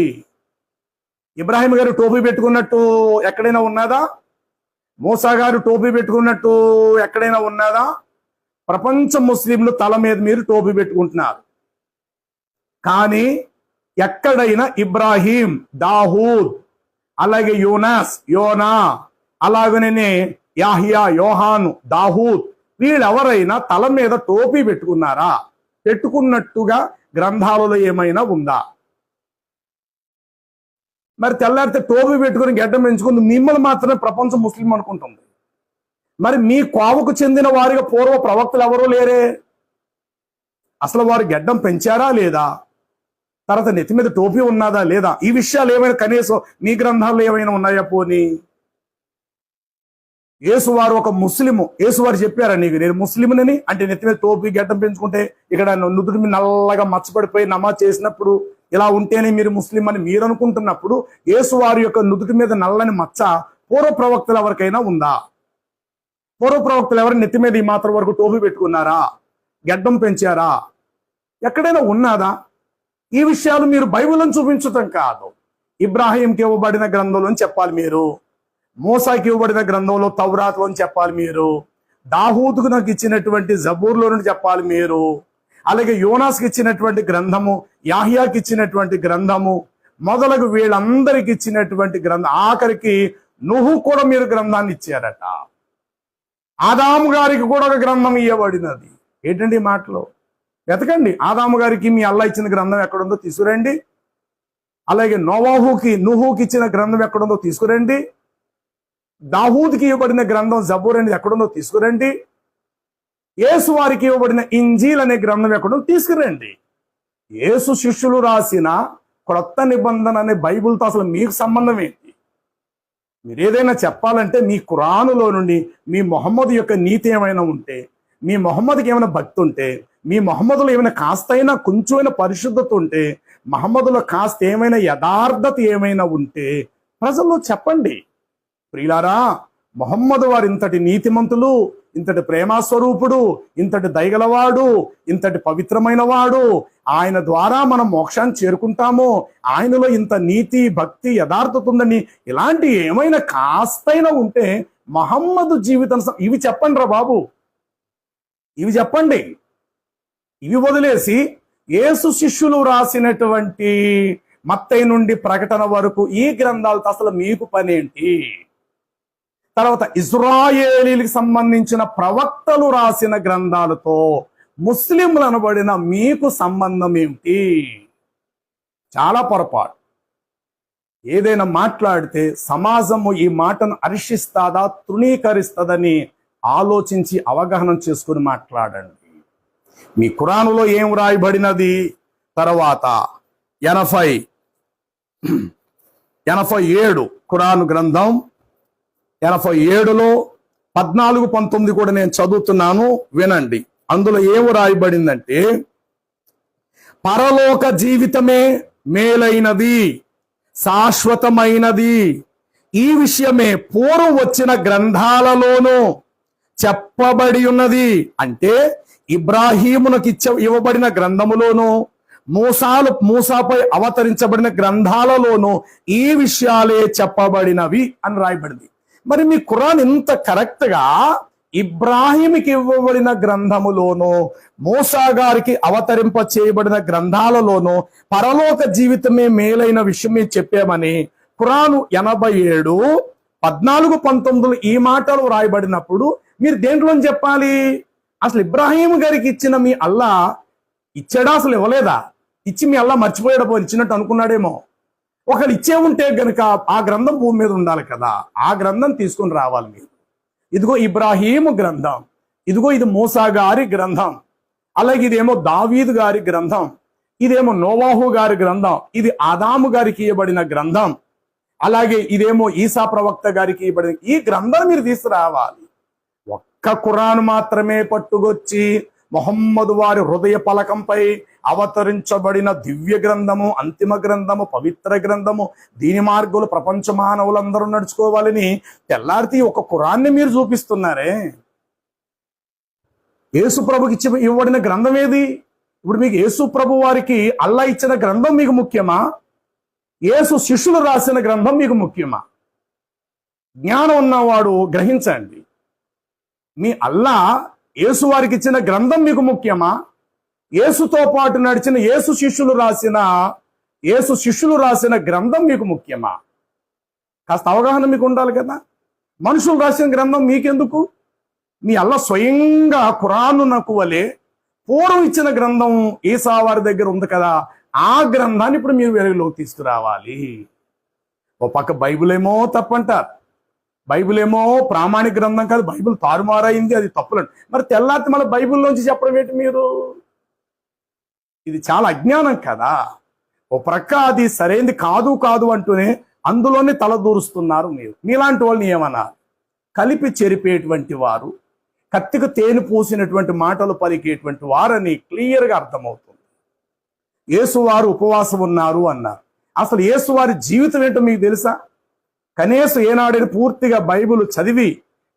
ఇబ్రాహీం గారు టోపీ పెట్టుకున్నట్టు ఎక్కడైనా ఉన్నదా? మూసా గారు టోపీ పెట్టుకున్నట్టు ఎక్కడైనా ఉన్నదా? ప్రపంచ ముస్లింలు తల మీద మీరు టోపీ పెట్టుకుంటున్నారు. కానీ ఎక్కడైనా ఇబ్రాహీం, దాహూద్, అలాగే యూనాస్, యోనా, అలాగనే యాహ్యా, యోహాను, దాహూద్ వీళ్ళెవరైనా తల మీద టోపీ పెట్టుకున్నారా? పెట్టుకున్నట్టుగా గ్రంథాలలో ఏమైనా ఉందా? మరి తెల్లారితే టోపీ పెట్టుకుని గడ్డం పెంచుకుని మిమ్మల్ని మాత్రమే ప్రపంచం ముస్లిం అనుకుంటుంది. మరి మీ కోవకు చెందిన వారిగా పూర్వ ప్రవక్తలు ఎవరూ లేరే? అసలు వారు గడ్డం పెంచారా లేదా? తర్వాత నెత్తి మీద టోపీ ఉన్నదా లేదా? ఈ విషయాలు ఏమైనా కనీసం మీ గ్రంథాల్లో ఏమైనా ఉన్నాయా? పోనీ యేసువారు ఒక ముస్లిము, యేసువారు చెప్పారా నీకు నేను ముస్లింని? అంటే నెత్తి మీద టోపీ గడ్డం పెంచుకుంటే ఇక్కడ నుదుటి మీద నల్లగా మచ్చపడిపోయి నమాజ్ చేసినప్పుడు ఇలా ఉంటేనే మీరు ముస్లిం అని మీరు అనుకుంటున్నప్పుడు యేసువారి యొక్క నుదుటి మీద నల్లని మచ్చ పూర్వ ప్రవక్తలు ఎవరికైనా ఉందా? పూర్వ ప్రవక్తలు ఎవరు నెత్తి మీద ఈ మాత్రం వరకు టోపీ పెట్టుకున్నారా? గడ్డం పెంచారా? ఎక్కడైనా ఉన్నదా? ఈ విషయాలు మీరు బైబిల్ని చూపించటం కాదు, ఇబ్రాహీంకి ఇవ్వబడిన గ్రంథంలో చెప్పాలి మీరు, మోసాకి ఇవ్వబడిన గ్రంథంలో తౌరాత్లో చెప్పాలి మీరు, దాహూదుకు నాకు ఇచ్చినటువంటి జబూర్లో నుండి చెప్పాలి మీరు, అలాగే యోనాస్కి ఇచ్చినటువంటి గ్రంథము, యాహ్యాకి ఇచ్చినటువంటి గ్రంథము మొదలగు వీళ్ళందరికి ఇచ్చినటువంటి గ్రంథం, ఆఖరికి నుహు కూడా మీరు గ్రంథాన్ని ఇచ్చారట. ఆదాము గారికి కూడా ఒక గ్రంథం ఇవ్వబడినది. ఏంటండి మాటలు? వెతకండి. ఆదాము గారికి మీ అల్లా ఇచ్చిన గ్రంథం ఎక్కడుందో తీసుకురండి. అలాగే నుహుకి ఇచ్చిన గ్రంథం ఎక్కడుందో తీసుకురండి. దావూద్కి ఇవ్వబడిన గ్రంథం జబూర్ అనేది ఎక్కడుందో తీసుకురండి. యేసు వారికి ఇవ్వబడిన ఇంజీల్ అనే గ్రంథం ఎక్కడో తీసుకురండి. యేసు శిష్యులు రాసిన క్రొత్త నిబంధన అనే బైబిల్తో అసలు మీకు సంబంధం ఏంటి? మీరు ఏదైనా చెప్పాలంటే మీ ఖురానులో నుండి మీ మొహమ్మద్ యొక్క నీతి ఏమైనా ఉంటే, మీ మొహమ్మద్కి ఏమైనా భక్తి ఉంటే, మీ మొహమ్మదులో ఏమైనా కాస్తైనా కొంచెమైనా పరిశుద్ధత ఉంటే, మహమ్మదులో కాస్త ఏమైనా యథార్థత ఏమైనా ఉంటే ప్రజల్లో చెప్పండి. ప్రియులారా, మొహమ్మద్ వారు ఇంతటి నీతిమంతులు, ఇంతటి ప్రేమాస్వరూపుడు, ఇంతటి దయగలవాడు, ఇంతటి పవిత్రమైన వాడు, ఆయన ద్వారా మనం మోక్షాన్ని చేరుకుంటాము, ఆయనలో ఇంత నీతి, భక్తి, యథార్థత ఉందని ఇలాంటి ఏమైనా కాస్తైనా ఉంటే మహమ్మద్ జీవితం ఇవి చెప్పండి రా బాబు, ఇవి చెప్పండి. ఇవి వదిలేసి యేసు శిష్యులు రాసినటువంటి మత్తయి నుండి ప్రకటన వరకు ఈ గ్రంథాలతో అసలు మీకు పనేంటి? తర్వాత ఇజ్రాయేలీలకు సంబంధించిన ప్రవక్తలు రాసిన గ్రంథాలతో ముస్లింలు అనబడిన మీకు సంబంధం ఏమిటి? చాలా పొరపాటు. ఏదైనా మాట్లాడితే సమాజము ఈ మాటను హర్షిస్తాదా, తృణీకరిస్తుందని ఆలోచించి అవగాహన చేసుకుని మాట్లాడండి. మీ ఖురానులో ఏం రాయబడినది? తర్వాత 87 ఖురాను గ్రంథం 87లో 14-19 కూడా నేను చదువుతున్నాను, వినండి. అందులో ఏం రాయబడిందంటే, పరలోక జీవితమే మేలైనది, శాశ్వతమైనది. ఈ విషయమే పూర్వం వచ్చిన గ్రంథాలలోనూ చెప్పబడి ఉన్నది. అంటే ఇబ్రాహీమునకు ఇవ్వబడిన గ్రంథములోను, మూసాపై అవతరించబడిన గ్రంథాలలోనూ ఈ విషయాలే చెప్పబడినవి అని రాయబడింది. మరి మీ ఖురాన్ ఇంత కరెక్ట్ గా ఇబ్రాహీంకి ఇవ్వబడిన గ్రంథములోనూ, మూసా గారికి అవతరింప చేయబడిన గ్రంథాలలోనూ పరలోక జీవితమే మేలైన విషయమే చెప్పామని ఖురాను 87:14-19 ఈ మాటలు రాయబడినప్పుడు మీరు దేంట్లో చెప్పాలి? అసలు ఇబ్రాహీం గారికి ఇచ్చిన మీ అల్లా ఇచ్చాడా? అసలు ఇవ్వలేదా? ఇచ్చి మీ అల్లా మర్చిపోయాడు, ఇచ్చినట్టు అనుకున్నాడేమో. ఒకళ్ళు ఇచ్చే ఉంటే గనుక ఆ గ్రంథం భూమి మీద ఉండాలి కదా, ఆ గ్రంథం తీసుకుని రావాలి మీరు. ఇదిగో ఇబ్రాహీము గ్రంథం, ఇదిగో ఇది మూసా గారి గ్రంథం, అలాగే ఇదేమో దావీదు గారి గ్రంథం, ఇదేమో నోవాహు గారి గ్రంథం, ఇది ఆదాము గారికి ఇవ్వబడిన గ్రంథం, అలాగే ఇదేమో ఈసా ప్రవక్త గారికి ఇవ్వబడిన ఈ గ్రంథం మీరు తీసుకురావాలి. ఒక్క ఖురాన్ మాత్రమే పట్టుకొచ్చి మొహమ్మద్ వారి హృదయ పలకంపై అవతరించబడిన దివ్య గ్రంథము, అంతిమ గ్రంథము, పవిత్ర గ్రంథము, దీని మార్గులు ప్రపంచ మానవులందరూ నడుచుకోవాలని తెల్లారితి ఒక ఖురాన్ని మీరు చూపిస్తున్నారే. యేసు ప్రభుకి ఇవ్వబడిన గ్రంథం ఏది? ఇప్పుడు మీకు యేసు ప్రభు వారికి అల్లా ఇచ్చిన గ్రంథం మీకు ముఖ్యమా? యేసు శిష్యులు రాసిన గ్రంథం మీకు ముఖ్యమా? జ్ఞానం ఉన్నవాడు గ్రహించండి. మీ అల్లా యేసు వారికి ఇచ్చిన గ్రంథం మీకు ముఖ్యమా? యేసుతో పాటు నడిచిన యేసు శిష్యులు రాసిన యేసు శిష్యులు రాసిన గ్రంథం మీకు ముఖ్యమా? కాస్త అవగాహన మీకు ఉండాలి కదా. మనుషులు రాసిన గ్రంథం మీకెందుకు? మీ అల్లా స్వయంగా ఖురాను నాకు వలె పూర్వం ఇచ్చిన గ్రంథం ఈసా వారి దగ్గర ఉంది కదా, ఆ గ్రంథాన్ని ఇప్పుడు మీరు వెలుగులోకి తీసుకురావాలి. ఓ పక్క బైబిల్ ఏమో తప్పంటారు, బైబిల్ ఏమో ప్రామాణిక గ్రంథం కాదు, బైబిల్ తారుమారైంది, అది తప్పులండి. మరి తెల్లారి మళ్ళీ బైబిల్లోంచి చెప్పడం ఏంటి మీరు? ఇది చాలా అజ్ఞానం కదా. ఓ ప్రక్క అది సరైనది కాదు కాదు అంటూనే అందులోనే తలదూరుస్తున్నారు మీరు. మీలాంటి వాళ్ళని ఏమన్నా కలిపి చెరిపేటువంటి వారు, కత్తికి తేనె పూసినటువంటి మాటలు పలికేటువంటి వారని క్లియర్గా అర్థమవుతుంది. యేసువారు ఉపవాసం ఉన్నారు అన్నారు. అసలు యేసువారి జీవితం ఏంటో మీకు తెలుసా? కనీసం ఏనాడైనా పూర్తిగా బైబిల్ చదివి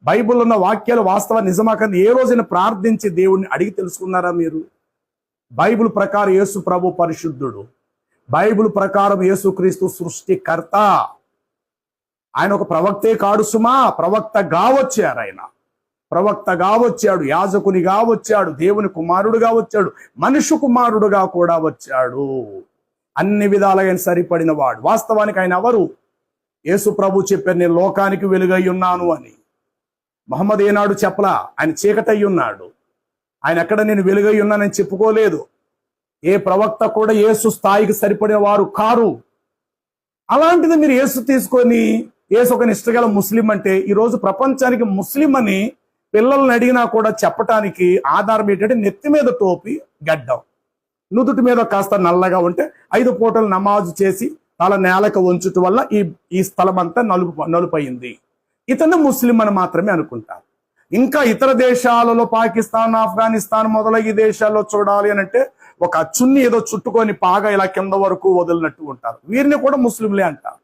బైబిల్ ఉన్న వాక్యాలు వాస్తవ నిజమా కానీ ఏ రోజైనా ప్రార్థించి దేవుణ్ణి అడిగి తెలుసుకున్నారా మీరు? బైబిల్ ప్రకారం యేసు ప్రభు పరిశుద్ధుడు, బైబిల్ ప్రకారం యేసుక్రీస్తు సృష్టికర్త. ఆయన ఒక ప్రవక్తే కాడు సుమా, ప్రవక్తగా వచ్చారు. ఆయన ప్రవక్తగా వచ్చాడు, యాజకునిగా వచ్చాడు, దేవుని కుమారుడుగా వచ్చాడు, మనుషు కుమారుడుగా కూడా వచ్చాడు. అన్ని విధాలుగా సరిపడిన వాడు. వాస్తవానికి ఆయన ఎవరు? యేసు ప్రభు చెప్పారు, నేను లోకానికి వెలుగై ఉన్నాను అని. మహమ్మద్ ఏనాడు చెప్పలా, ఆయన చీకటై ఉన్నాడు. ఆయన ఎక్కడ నేను వెలుగై ఉన్నానని చెప్పుకోలేదు. ఏ ప్రవక్త కూడా యేసు స్థాయికి సరిపడిన వారు కారు. అలాంటిది మీరు యేసు తీసుకొని యేసు ఒక నిష్ఠగల ముస్లిం అంటే, ఈరోజు ప్రపంచానికి ముస్లిం అని పిల్లల్ని అడిగినా కూడా చెప్పటానికి ఆధారం ఏంటంటే నెత్తి మీద టోపీ, గడ్డం, నుదుటి మీద కాస్త నల్లగా ఉంటే 5 పూటలు నమాజు చేసి తల నేలకు వంచుట వల్ల ఈ స్థలం అంతా నలుపయింది. ఇతను ముస్లిం అని మాత్రమే అనుకుంటారు. ఇంకా ఇతర దేశాలలో పాకిస్తాన్, ఆఫ్ఘనిస్తాన్ మొదలగు దేశాల్లో చూడాలి అని అంటే ఒక చున్ని ఏదో చుట్టుకొని పాగా ఇలా కింద వరకు వదిలినట్టు ఉంటారు. వీరిని కూడా ముస్లింలే అంటారు.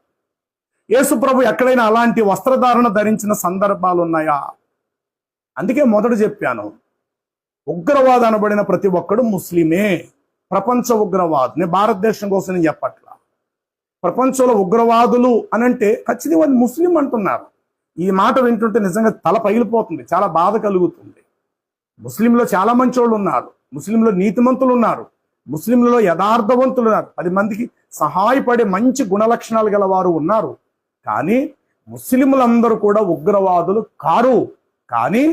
యేసు ప్రభు ఎక్కడైనా అలాంటి వస్త్రధారణ ధరించిన సందర్భాలు ఉన్నాయా? అందుకే మొదట చెప్పాను, ఉగ్రవాద అనబడిన ప్రతి ఒక్కడు ముస్లిమే. ప్రపంచ ఉగ్రవాదు, నేను భారతదేశం కోసం నేను చెప్పట్లా. ప్రపంచంలో ఉగ్రవాదులు అనంటే ఖచ్చితంగా వాళ్ళు ముస్లిం అంటున్నారు. ఈ మాట వింటుంటే నిజంగా తల పగిలిపోతుంది, చాలా బాధ కలుగుతుంది. ముస్లింలో చాలా మంచి వాళ్ళు ఉన్నారు, ముస్లింలో నీతిమంతులు ఉన్నారు, ముస్లింలలో యథార్థవంతులు ఉన్నారు, 10 మందికి సహాయపడే మంచి గుణలక్షణాలు గల వారు ఉన్నారు. కానీ ముస్లింలందరూ కూడా ఉగ్రవాదులు కారు. కానీ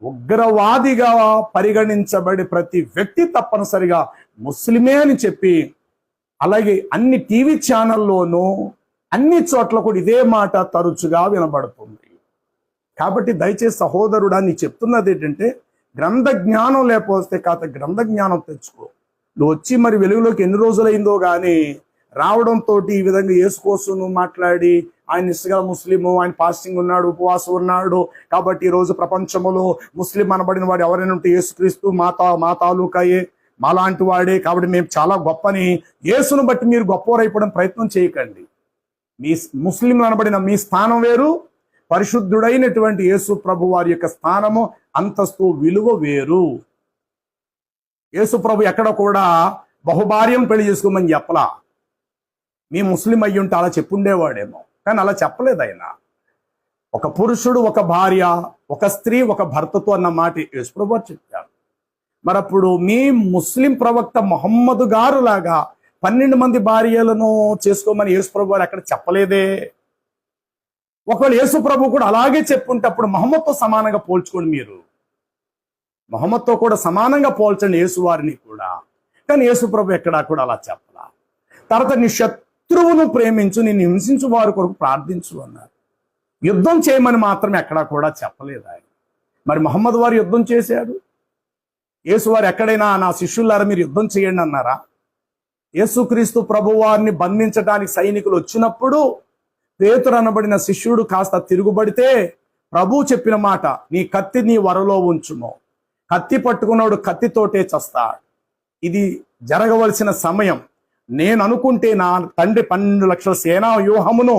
ఉగ్రవాదిగా పరిగణించబడి ప్రతి వ్యక్తి తప్పనిసరిగా ముస్లిమే అని చెప్పి, అలాగే అన్ని టీవీ ఛానల్లోనూ అన్ని చోట్ల కూడా ఇదే మాట తరచుగా వినబడుతుంది. కాబట్టి దయచేసి సహోదరుడా, నీ చెప్తున్నది ఏంటంటే, గ్రంథ జ్ఞానం లేకపోతే కాస్త గ్రంథ జ్ఞానం తెచ్చుకో. నువ్వు వచ్చి మరి వెలుగులోకి ఎన్ని రోజులైందో కానీ రావడంతో ఈ విధంగా యేసు కోసం నువ్వు మాట్లాడి, ఆయన నిష్ఠగల ముస్లిము, ఆయన ఫాస్టింగ్ ఉన్నాడు, ఉపవాసం ఉన్నాడు, కాబట్టి ఈరోజు ప్రపంచంలో ముస్లిం అనబడిన వాడు ఎవరైనా ఉంటే యేసుక్రీస్తు మా తాలూకాయే, మాలాంటి వాడే, కాబట్టి మేము చాలా గొప్పని యేసును బట్టి మీరు గొప్పవారైపోవడం ప్రయత్నం చేయకండి. మీ ముస్లింలు అనబడిన మీ స్థానం వేరు, పరిశుద్ధుడైనటువంటి యేసు ప్రభు వారి యొక్క స్థానము, అంతస్తు, విలువ వేరు. యేసు ప్రభు ఎక్కడ కూడా బహుభార్యం పెళ్లి చేసుకోమని చెప్పలా. మీ ముస్లిం అయ్యి ఉంటే అలా చెప్పుండేవాడేమో, కానీ అలా చెప్పలేదు ఆయన. ఒక పురుషుడు ఒక భార్య, ఒక స్త్రీ ఒక భర్తతో అన్న మాట యేసు ప్రభు చెప్పారు. మరి అప్పుడు మీ ముస్లిం ప్రవక్త మొహమ్మద్ గారు లాగా 12 మంది భార్యలను చేసుకోమని యేసు ప్రభు వారు ఎక్కడ చెప్పలేదే. ఒకవేళ యేసు ప్రభు కూడా అలాగే చెప్పుంటే అప్పుడు మొహమ్మద్తో సమానంగా పోల్చుకోండి. మీరు మొహమ్మద్తో కూడా సమానంగా పోల్చండి యేసు వారిని కూడా. కానీ యేసు ప్రభు ఎక్కడా కూడా అలా చెప్పలా. తర్వాత నీ శత్రువును ప్రేమించు, నిన్ను హింసించు వారి కొరకు ప్రార్థించు అన్నారు. యుద్ధం చేయమని మాత్రం ఎక్కడా కూడా చెప్పలేదు ఆయన. మరి మొహమ్మద్ వారు యుద్ధం చేశాడు. యేసు వారు ఎక్కడైనా నా శిష్యులారా మీరు యుద్ధం చేయండి అన్నారా? యేసుక్రీస్తు ప్రభు వారిని బంధించడానికి సైనికులు వచ్చినప్పుడు పేతురు అనబడిన శిష్యుడు కాస్త తిరుగుబడితే ప్రభు చెప్పిన మాట, నీ కత్తి నీ వరలో ఉంచుము, కత్తి పట్టుకున్నాడు కత్తితోటే చస్తాడు. ఇది జరగవలసిన సమయం. నేను అనుకుంటే నా తండ్రి 12 లక్షల సేనా వ్యూహమును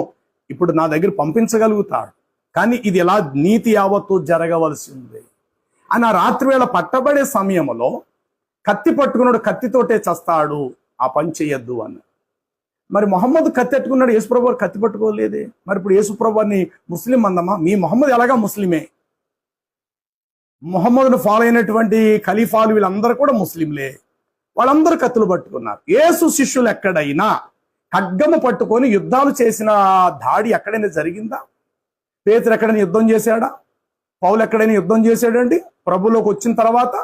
ఇప్పుడు నా దగ్గర పంపించగలుగుతాడు, కానీ ఇది ఎలా నీతి యావత్తు జరగవలసింది అని ఆ రాత్రివేళ పట్టబడే సమయంలో కత్తి పట్టుకున్నాడు కత్తితోటే చస్తాడు, ఆ పని చేయొద్దు అన్న. మరి మొహమ్మద్ కత్తి పట్టుకున్నాడు, యేసుప్రభు వారు కత్తి పట్టుకోలేదే. మరి ఇప్పుడు యేసుప్రభు వారిని ముస్లిం అందమా? మీ మొహమ్మద్ ఎలాగా ముస్లిమే. మొహమ్మద్ను ఫాలో అయినటువంటి ఖలీఫాలు వీళ్ళందరూ కూడా ముస్లింలే, వాళ్ళందరూ కత్తులు పట్టుకున్నారు. యేసు శిష్యులు ఎక్కడైనా ఖడ్గము పట్టుకొని యుద్ధాలు చేసిన దాడి ఎక్కడైనా జరిగిందా? పేతురు ఎక్కడైనా యుద్ధం చేశాడా? పౌలు ఎక్కడైనా యుద్ధం చేశాడండి? ప్రభులోకి వచ్చిన తర్వాత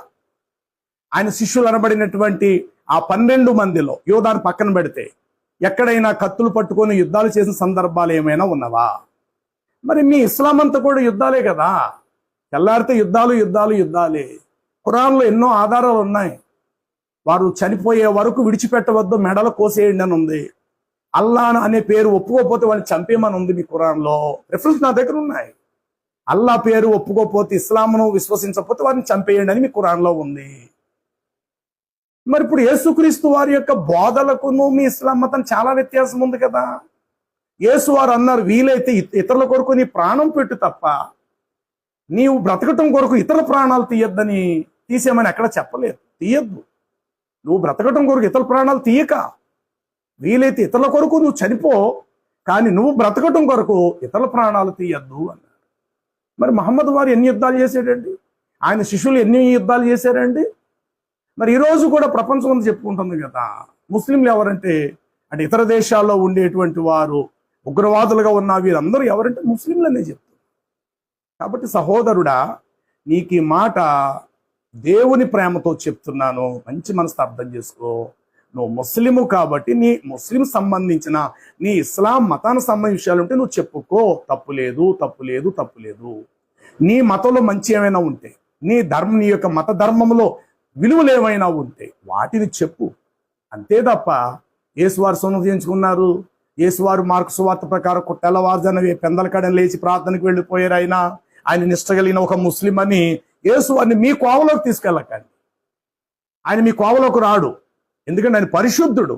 ఆయన శిష్యులు అనబడినటువంటి ఆ 12 మందిలో యోధాను పక్కన పెడితే ఎక్కడైనా కత్తులు పట్టుకొని యుద్ధాలు చేసిన సందర్భాలు ఏమైనా ఉన్నవా? మరి మీ ఇస్లాం అంతా కూడా యుద్ధాలే కదా. తెల్లారితే యుద్ధాలు యుద్ధాలు యుద్ధాలే. ఖురాన్లో ఎన్నో ఆధారాలు ఉన్నాయి. వారు చనిపోయే వరకు విడిచిపెట్టవద్దు, మెడలు కోసేయండి అని ఉంది. అల్లా అనే పేరు ఒప్పుకోకపోతే వాడిని చంపేయమని ఉంది మీ ఖురాన్లో. రిఫరెన్స్ నా దగ్గర ఉన్నాయి. అల్లా పేరు ఒప్పుకోకపోతే, ఇస్లాంను విశ్వసించకపోతే వారిని చంపేయండి అని మీ ఖురాన్లో ఉంది. మరి ఇప్పుడు యేసుక్రీస్తు వారి యొక్క బోధలకును మీ ఇస్లాం మతం చాలా వ్యత్యాసం ఉంది కదా. యేసు వారు అన్నారు, వీలైతే ఇతరుల కొరకు నీ ప్రాణం పెట్టు తప్ప నీవు బ్రతకటం కొరకు ఇతరుల ప్రాణాలు తీయొద్దని, తీసేయమని ఎక్కడ చెప్పలేదు. తీయద్దు. నువ్వు బ్రతకటం కొరకు ఇతరుల ప్రాణాలు తీయక, వీలైతే ఇతరుల కొరకు నువ్వు చనిపో, కానీ నువ్వు బ్రతకటం కొరకు ఇతరుల ప్రాణాలు తీయద్దు అన్నారు. మరి మహమ్మద్ వారు ఎన్ని యుద్ధాలు చేశాడండి? ఆయన శిష్యులు ఎన్ని యుద్ధాలు చేశారండి? మరి ఈరోజు కూడా ప్రపంచం అంతా చెప్పుకుంటుంది కదా, ముస్లింలు ఎవరంటే, అంటే ఇతర దేశాల్లో ఉండేటువంటి వారు ఉగ్రవాదులుగా ఉన్న వీరందరూ ఎవరంటే ముస్లింలనే చెప్తారు. కాబట్టి సహోదరుడా, నీకు ఈ మాట దేవుని ప్రేమతో చెప్తున్నాను, మంచి మనసుతో అర్థం చేసుకో. నువ్వు ముస్లిము కాబట్టి నీ ముస్లిం సంబంధించిన నీ ఇస్లాం మతానికి సంబంధించిన విషయాలు ఉంటే నువ్వు చెప్పుకో, తప్పు లేదు, తప్పు లేదు, తప్పు లేదు. నీ మతంలో మంచి ఏమైనా ఉంటే, నీ యొక్క మత ధర్మంలో విలువలు ఏమైనా ఉంటే వాటిని చెప్పు, అంతే తప్ప. యేసువారు సొంతం చేయించుకున్నారు, యేసువారు మార్కు సువార్త ప్రకారం తెల్లవారుజామున పెందల కాడని లేచి ప్రార్థనకు వెళ్ళిపోయారు. ఆయన నిష్ట కలిగిన ఒక ముస్లిం అని యేసువారిని మీ కోవలోకి తీసుకెళ్ళకండి. ఆయన మీ కోవలోకి రాడు, ఎందుకంటే ఆయన పరిశుద్ధుడు.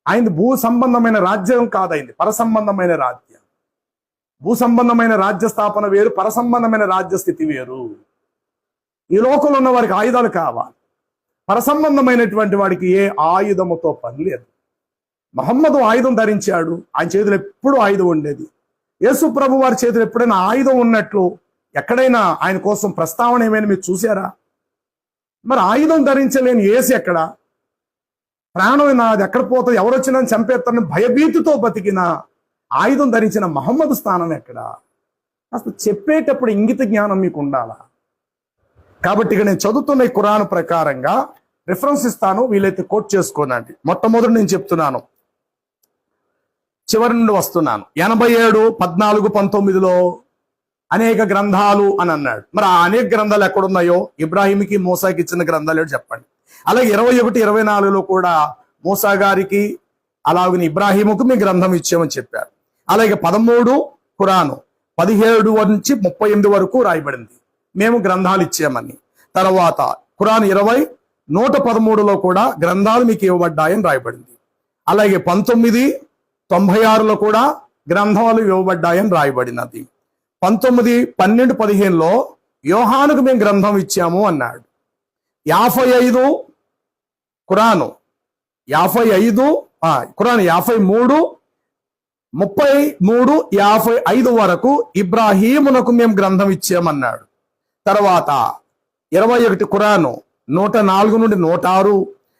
ఆయన భూ సంబంధమైన రాజ్యం కాదు, అయింది పర సంబంధమైన రాజ్యం. భూ సంబంధమైన రాజ్య స్థాపన వేరు, పర సంబంధమైన రాజ్య స్థితి వేరు. ఈ లోకంలో ఉన్న వారికి ఆయుధాలు కావాలి, పర సంబంధమైనటువంటి వాడికి ఏ ఆయుధముతో పని లేదు. మహమ్మదు ఆయుధం ధరించాడు, ఆయన చేతిలో ఎప్పుడూ ఆయుధం ఉండేది. యేసు ప్రభు వారి చేతిలో ఎప్పుడైనా ఆయుధం ఉన్నట్లు ఎక్కడైనా ఆయన కోసం ప్రస్తావన ఏమైనా మీరు చూసారా? మరి ఆయుధం ధరించలేని యేసు ఎక్కడ? ప్రాణం నాది ఎక్కడ పోతుంది, ఎవరు వచ్చినా చంపేస్తారని భయభీతితో బతికిన ఆయుధం ధరించిన మహమ్మదు స్థానం ఎక్కడ? అసలు చెప్పేటప్పుడు ఇంగిత జ్ఞానం మీకు ఉండాలా? కాబట్టి ఇక నేను చదువుతున్న ఈ ఖురాన్ ప్రకారంగా రిఫరెన్స్ ఇస్తాను, వీలైతే కోట్ చేసుకోనండి. మొట్టమొదటి నేను చెప్తున్నాను, చివరి నుండి వస్తున్నాను. 87, 14, 19లో అనేక గ్రంథాలు అని అన్నాడు. మరి ఆ అనేక గ్రంథాలు ఎక్కడున్నాయో, ఇబ్రాహీంకి మూసాకి ఇచ్చిన గ్రంథాలు ఏంటో చెప్పండి. అలాగే 21, 24లో కూడా మూసా గారికి అలాగే ఇబ్రాహీముకు మీ గ్రంథం ఇచ్చామని చెప్పారు. అలాగే 13 ఖురాను 17 నుంచి 38 వరకు రాయబడింది, మేము గ్రంథాలు ఇచ్చామని. తర్వాత ఖురాన్ 20, 113లో కూడా గ్రంథాలు మీకు ఇవ్వబడ్డాయని రాయబడింది. అలాగే 19, 96లో కూడా గ్రంథాలు ఇవ్వబడ్డాయని రాయబడినది. 19, 12, 15లో యోహానుకు మేము గ్రంథం ఇచ్చాము అన్నాడు. 55 ఖురాను 53, 33, 55 వరకు ఇబ్రాహీమునకు మేము గ్రంథం ఇచ్చామన్నాడు. తర్వాత 21 ఖురాను 104 నుండి 106,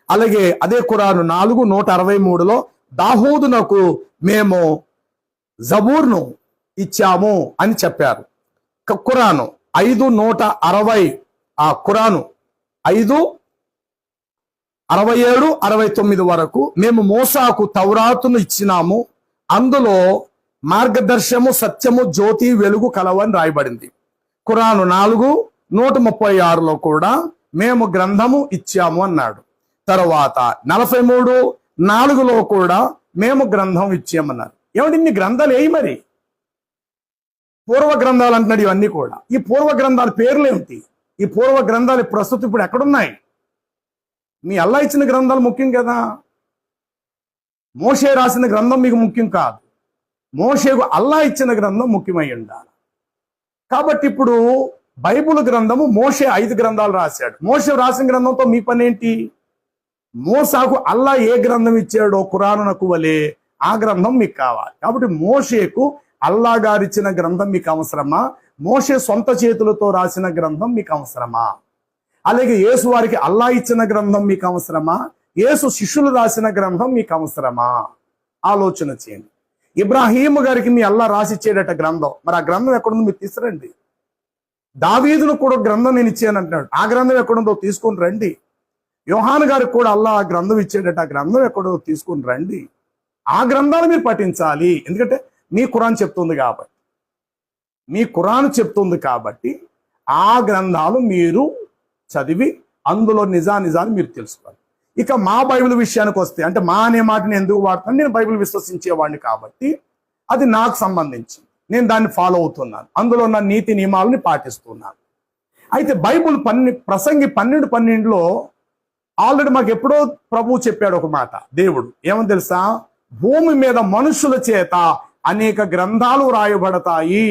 అలాగే అదే ఖురాను 4, 163లో దాహూదునకు మేము జబూర్ను ఇచ్చాము అని చెప్పారు. ఖురాను 5, 160, ఆ ఖురాను 5, 67, 69 వరకు మేము మూసాకు తౌరాతును ఇచ్చినాము, అందులో మార్గదర్శము, సత్యము, జ్యోతి, వెలుగు కలవని రాయబడింది. ఖురాను 4, 136లో కూడా మేము గ్రంథము ఇచ్చాము అన్నాడు. తర్వాత 43, 4లో కూడా మేము గ్రంథం ఇచ్చామన్నారు. ఏమంటే ఇన్ని గ్రంథాలు ఏవి? మరి పూర్వ గ్రంథాలు అంటున్నాడు. ఇవన్నీ కూడా ఈ పూర్వ గ్రంథాల పేర్లు ఏమిటి? ఈ పూర్వ గ్రంథాలు ప్రస్తుతం ఇప్పుడు ఎక్కడున్నాయి? మీ అల్లా ఇచ్చిన గ్రంథాలు ముఖ్యం కదా. మోషే రాసిన గ్రంథం మీకు ముఖ్యం కాదు, మోషేకు అల్లా ఇచ్చిన గ్రంథం ముఖ్యమై ఉండాలి. కాబట్టి ఇప్పుడు బైబుల్ గ్రంథము మోషే 5 గ్రంథాలు రాశాడు. మోషే రాసిన గ్రంథంతో మీ పని ఏంటి? మోసాకు అల్లా ఏ గ్రంథం ఇచ్చాడో ఖురానునకు వలే ఆ గ్రంథం మీకు కావాలి. కాబట్టి మోషేకు అల్లా గారిచ్చిన గ్రంథం మీకు అవసరమా? మోషే సొంత చేతులతో రాసిన గ్రంథం మీకు అవసరమా? అలాగే యేసు వారికి అల్లా ఇచ్చిన గ్రంథం మీకు అవసరమా? యేసు శిష్యులు రాసిన గ్రంథం మీకు అవసరమా? ఆలోచన చేయండి. ఇబ్రాహీం గారికి మీ అల్లా రాసిచ్చేటట గ్రంథం, మరి ఆ గ్రంథం ఎక్కడుందో మీరు తీసుకురండి. దావీదును కూడా గ్రంథం నేను ఇచ్చాను అంటున్నాడు, ఆ గ్రంథం ఎక్కడుందో తీసుకొని రండి. యోహాను గారికి కూడా అల్లా ఆ గ్రంథం ఇచ్చేటట, ఆ గ్రంథం ఎక్కడో తీసుకొని రండి. ఆ గ్రంథాలు మీరు పఠించాలి. ఎందుకంటే మీ ఖురాన్ చెప్తుంది కాబట్టి, మీ ఖురాన్ చెప్తుంది కాబట్టి ఆ గ్రంథాలు మీరు చదివి అందులో నిజాలు మీరు తెలుసుకోవాలి. ఇక మా బైబిల్ విషయానికి వస్తే, అంటే మా అనే మాటని ఎందుకు వాడతాను, నేను బైబిల్ విశ్వసించేవాడిని కాబట్టి అది నాకు సంబంధించి నేను దాన్ని ఫాలో అవుతున్నాను, అందులో ఉన్న నీతి నియమాలని పాటిస్తున్నాను. అయితే బైబిల్ ప్రసంగి 12:12 ఆల్రెడీ మాకు ఎప్పుడో ప్రభువు చెప్పాడు ఒక మాట. దేవుడు ఏమని తెలుసా, భూమి మీద మనుషుల చేత అనేక గ్రంథాలు రాయబడతాయి.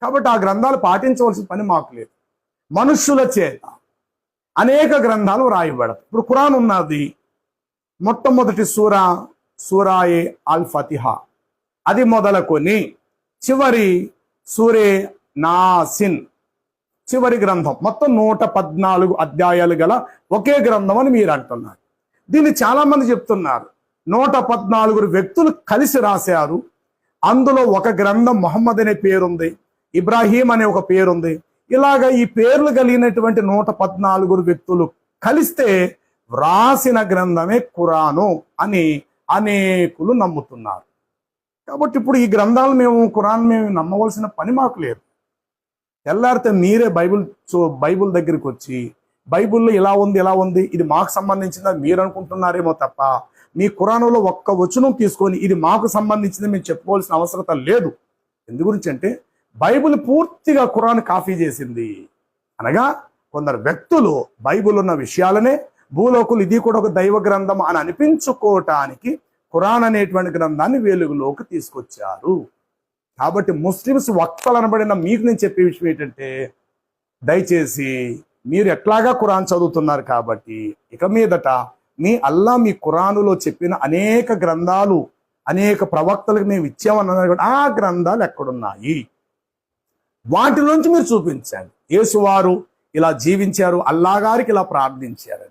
కాబట్టి ఆ గ్రంథాలు పాటించవలసిన పని మాకు లేదు. మనుషుల చేత అనేక గ్రంథాలు రాయబడతాయి. ఇప్పుడు ఖురాన్ ఉన్నది, మొట్టమొదటి సూరాయే అల్ ఫతిహా, అది మొదలుకొని చివరి సూరే నాసిన్, చివరి గ్రంథం, మొత్తం 114 అధ్యాయాలు గల ఒకే గ్రంథం అని మీరు అంటున్నారు. దీన్ని చాలా మంది చెప్తున్నారు 114 వ్యక్తులు కలిసి రాశారు, అందులో ఒక గ్రంథం మొహమ్మద్ అనే పేరుంది, ఇబ్రాహీం అనే ఒక పేరుంది. ఇలాగ ఈ పేర్లు కలిగినటువంటి 114 వ్యక్తులు కలిస్తే వ్రాసిన గ్రంథమే ఖురాను అని అనేకులు నమ్ముతున్నారు. కాబట్టి ఇప్పుడు ఈ గ్రంథాలు ఖురాన్ మేము నమ్మవలసిన పని మాకు లేదు. తెల్లారితే మీరే బైబిల్ దగ్గరికి వచ్చి బైబిల్లో ఇలా ఉంది ఇది మాకు సంబంధించిందని మీరు అనుకుంటున్నారేమో తప్ప, మీ ఖురానులో ఒక్క వచనం తీసుకొని ఇది మాకు సంబంధించింది మేము చెప్పుకోవాల్సిన అవసరం లేదు. ఎందు గురించి అంటే బైబిల్ పూర్తిగా ఖురాన్ కాపీ చేసింది. అనగా కొందరు వ్యక్తులు బైబిల్ ఉన్న విషయాలనే భూలోకులు ఇది కూడా ఒక దైవ గ్రంథం అని అనిపించుకోవటానికి ఖురాన్ అనేటువంటి గ్రంథాన్ని వెలుగులోకి తీసుకొచ్చారు. కాబట్టి ముస్లిమ్స్ వక్తలు అనబడిన మీకు నేను చెప్పే విషయం ఏంటంటే, దయచేసి మీరు ఎట్లాగా ఖురాన్ చదువుతున్నారు కాబట్టి ఇక మీదట మీ అల్లా మీ ఖురానులో చెప్పిన అనేక గ్రంథాలు అనేక ప్రవక్తలకు మేము ఇచ్చామన్నారు, ఆ గ్రంథాలు ఎక్కడున్నాయి వాటిలోంచి మీరు చూపించండి. యేసువారు ఇలా జీవించారు, అల్లా గారికి ఇలా ప్రార్థించారు.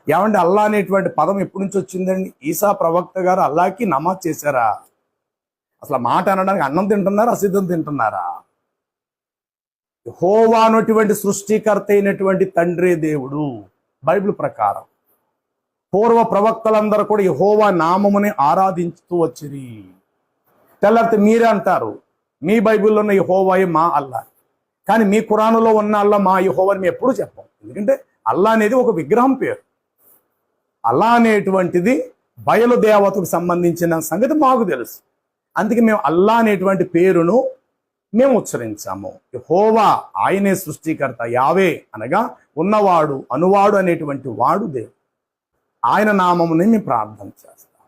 ఏమంటే అల్లా అనేటువంటి పదం ఎప్పటి నుంచి వచ్చిందండి? ఈసా ప్రవక్త గారు అల్లాకి నమాజ్ చేశారా? అసలు మాట అనడానికి అన్నం తింటున్నారా, అసిద్ధం తింటున్నారా? యెహోవా అనేటువంటి సృష్టికర్త అయినటువంటి తండ్రి దేవుడు బైబిల్ ప్రకారం. పూర్వ ప్రవక్తలందరూ కూడా యెహోవా నామముని ఆరాధించుతూ వచ్చిరి. తెల్లారితే మీరే అంటారు మీ బైబిల్లో ఉన్న యెహోవాయే మా అల్లా, కానీ మీ ఖురానులో ఉన్న అల్లా మా యెహోవాని మేము ఎప్పుడు చెప్పం. ఎందుకంటే అల్లా అనేది ఒక విగ్రహం పేరు. అల్లా అనేటువంటిది బయలు దేవతకు సంబంధించిన సంగతి మాకు తెలుసు. అందుకే మేము అల్లా అనేటువంటి పేరును మేము ఉచ్చరించాము. యెహోవా ఆయనే సృష్టికర్త, యావే అనగా ఉన్నవాడు అనువాడు అనేటువంటి వాడు దేవుడు. ఆయన నామముని మేము ప్రార్థన చేస్తాం.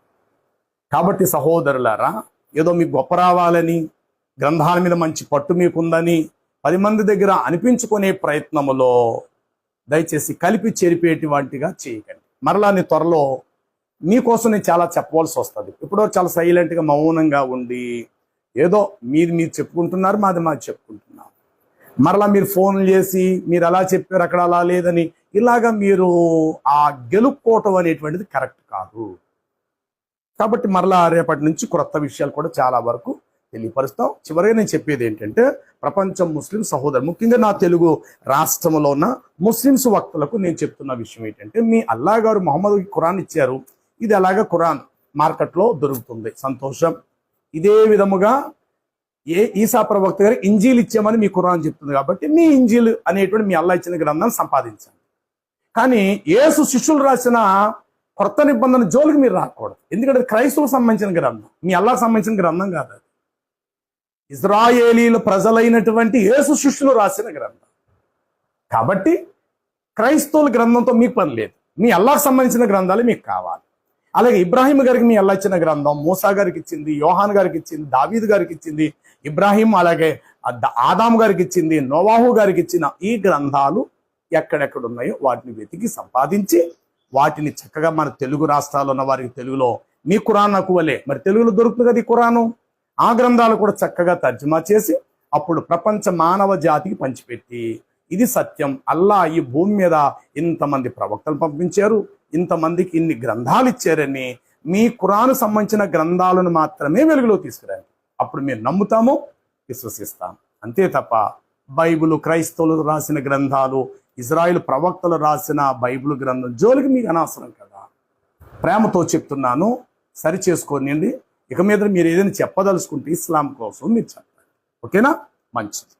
కాబట్టి సహోదరులారా, ఏదో మీకు గొప్ప రావాలని, గ్రంథాల మీద మంచి పట్టు మీకుందని 10 మంది దగ్గర అనిపించుకునే ప్రయత్నములో దయచేసి కలిపి చెరిపేటివంటిగా చేయకండి. మరలా నీ త్వరలో మీకోసం నేను చాలా చెప్పవలసి వస్తుంది. ఇప్పుడు చాలా సైలెంట్గా మౌనంగా ఉండి ఏదో మీరు చెప్పుకుంటున్నారు, మాది చెప్పుకుంటున్నాం. మరలా మీరు ఫోన్లు చేసి మీరు అలా చెప్పారు అక్కడ అలా లేదని ఇలాగా మీరు ఆ గెలుపుకోవటం అనేటువంటిది కరెక్ట్ కాదు. కాబట్టి మరలా రేపటి నుంచి క్రొత్త విషయాలు కూడా చాలా వరకు తెలియపరుస్తాం. చివరిగా నేను చెప్పేది ఏంటంటే, ప్రపంచం ముస్లిం సహోదరు, ముఖ్యంగా నా తెలుగు రాష్ట్రంలో ఉన్న ముస్లిమ్స్ వక్తలకు నేను చెప్తున్న విషయం ఏంటంటే, మీ అల్లా గారు మొహమ్మద్కి ఖురాన్ ఇచ్చారు, ఇది అలాగా ఖురాన్ మార్కెట్లో దొరుకుతుంది, సంతోషం. ఇదే విధముగా ఈసా ప్రవక్త గారు ఇంజీల్ ఇచ్చామని మీ ఖురాన్ చెప్తుంది కాబట్టి మీ ఇంజీల్ అనేటువంటి మీ అల్లా ఇచ్చిన గ్రంథాన్ని సంపాదించండి. కానీ యేసు శిష్యులు రాసిన కొత్త నిబంధన జోలికి మీరు రాకూడదు. ఎందుకంటే క్రైస్తవులకు సంబంధించిన గ్రంథం, మీ అల్లాకు సంబంధించిన గ్రంథం కాదు. అది ఇజ్రాయేలీల ప్రజలైనటువంటి యేసు శిష్యులు రాసిన గ్రంథం. కాబట్టి క్రైస్తవుల గ్రంథంతో మీకు పని లేదు, మీ అల్లాకు సంబంధించిన గ్రంథాలు మీకు కావాలి. అలాగే ఇబ్రాహీం గారికి మీ అల్లా ఇచ్చిన గ్రంథం మూసా గారికి ఇచ్చింది, యోహాన్ గారికి ఇచ్చింది, దావీద్ గారికి ఇచ్చింది, ఇబ్రాహీం అలాగే ఆదాము గారికి ఇచ్చింది, నోవాహు గారికి ఇచ్చిన ఈ గ్రంథాలు ఎక్కడెక్కడ ఉన్నాయో వాటిని వెతికి సంపాదించి వాటిని చక్కగా మన తెలుగు రాష్ట్రాల్లో ఉన్న వారికి తెలుగులో మీ ఖురాన్ నాకు వలే మరి తెలుగులో దొరుకుతుంది కదా ఈ ఖురాను, ఆ గ్రంథాలు కూడా చక్కగా తర్జుమా చేసి అప్పుడు ప్రపంచ మానవ జాతికి పంచిపెట్టి ఇది సత్యం, అల్లా ఈ భూమి మీద ఇంతమంది ప్రవక్తలు పంపించారు, ఇంతమందికి ఇన్ని గ్రంథాలు ఇచ్చారని మీ ఖురాను సంబంధించిన గ్రంథాలను మాత్రమే వెలుగులో తీసుకురండి. అప్పుడు మేము నమ్ముతాము, విశ్వసిస్తాము. అంతే తప్ప బైబిల్ క్రైస్తవులు రాసిన గ్రంథాలు, ఇజ్రాయిల్ ప్రవక్తలు రాసిన బైబిల్ గ్రంథం జోలికి మీకు అనవసరం కదా. ప్రేమతో చెప్తున్నాను, సరి చేసుకోండి. ఇక మీద మీరు ఏదైనా చెప్పదలుచుకుంటే ఇస్లాం కోసం మీరు చెప్పండి. ఓకేనా? మంచిది.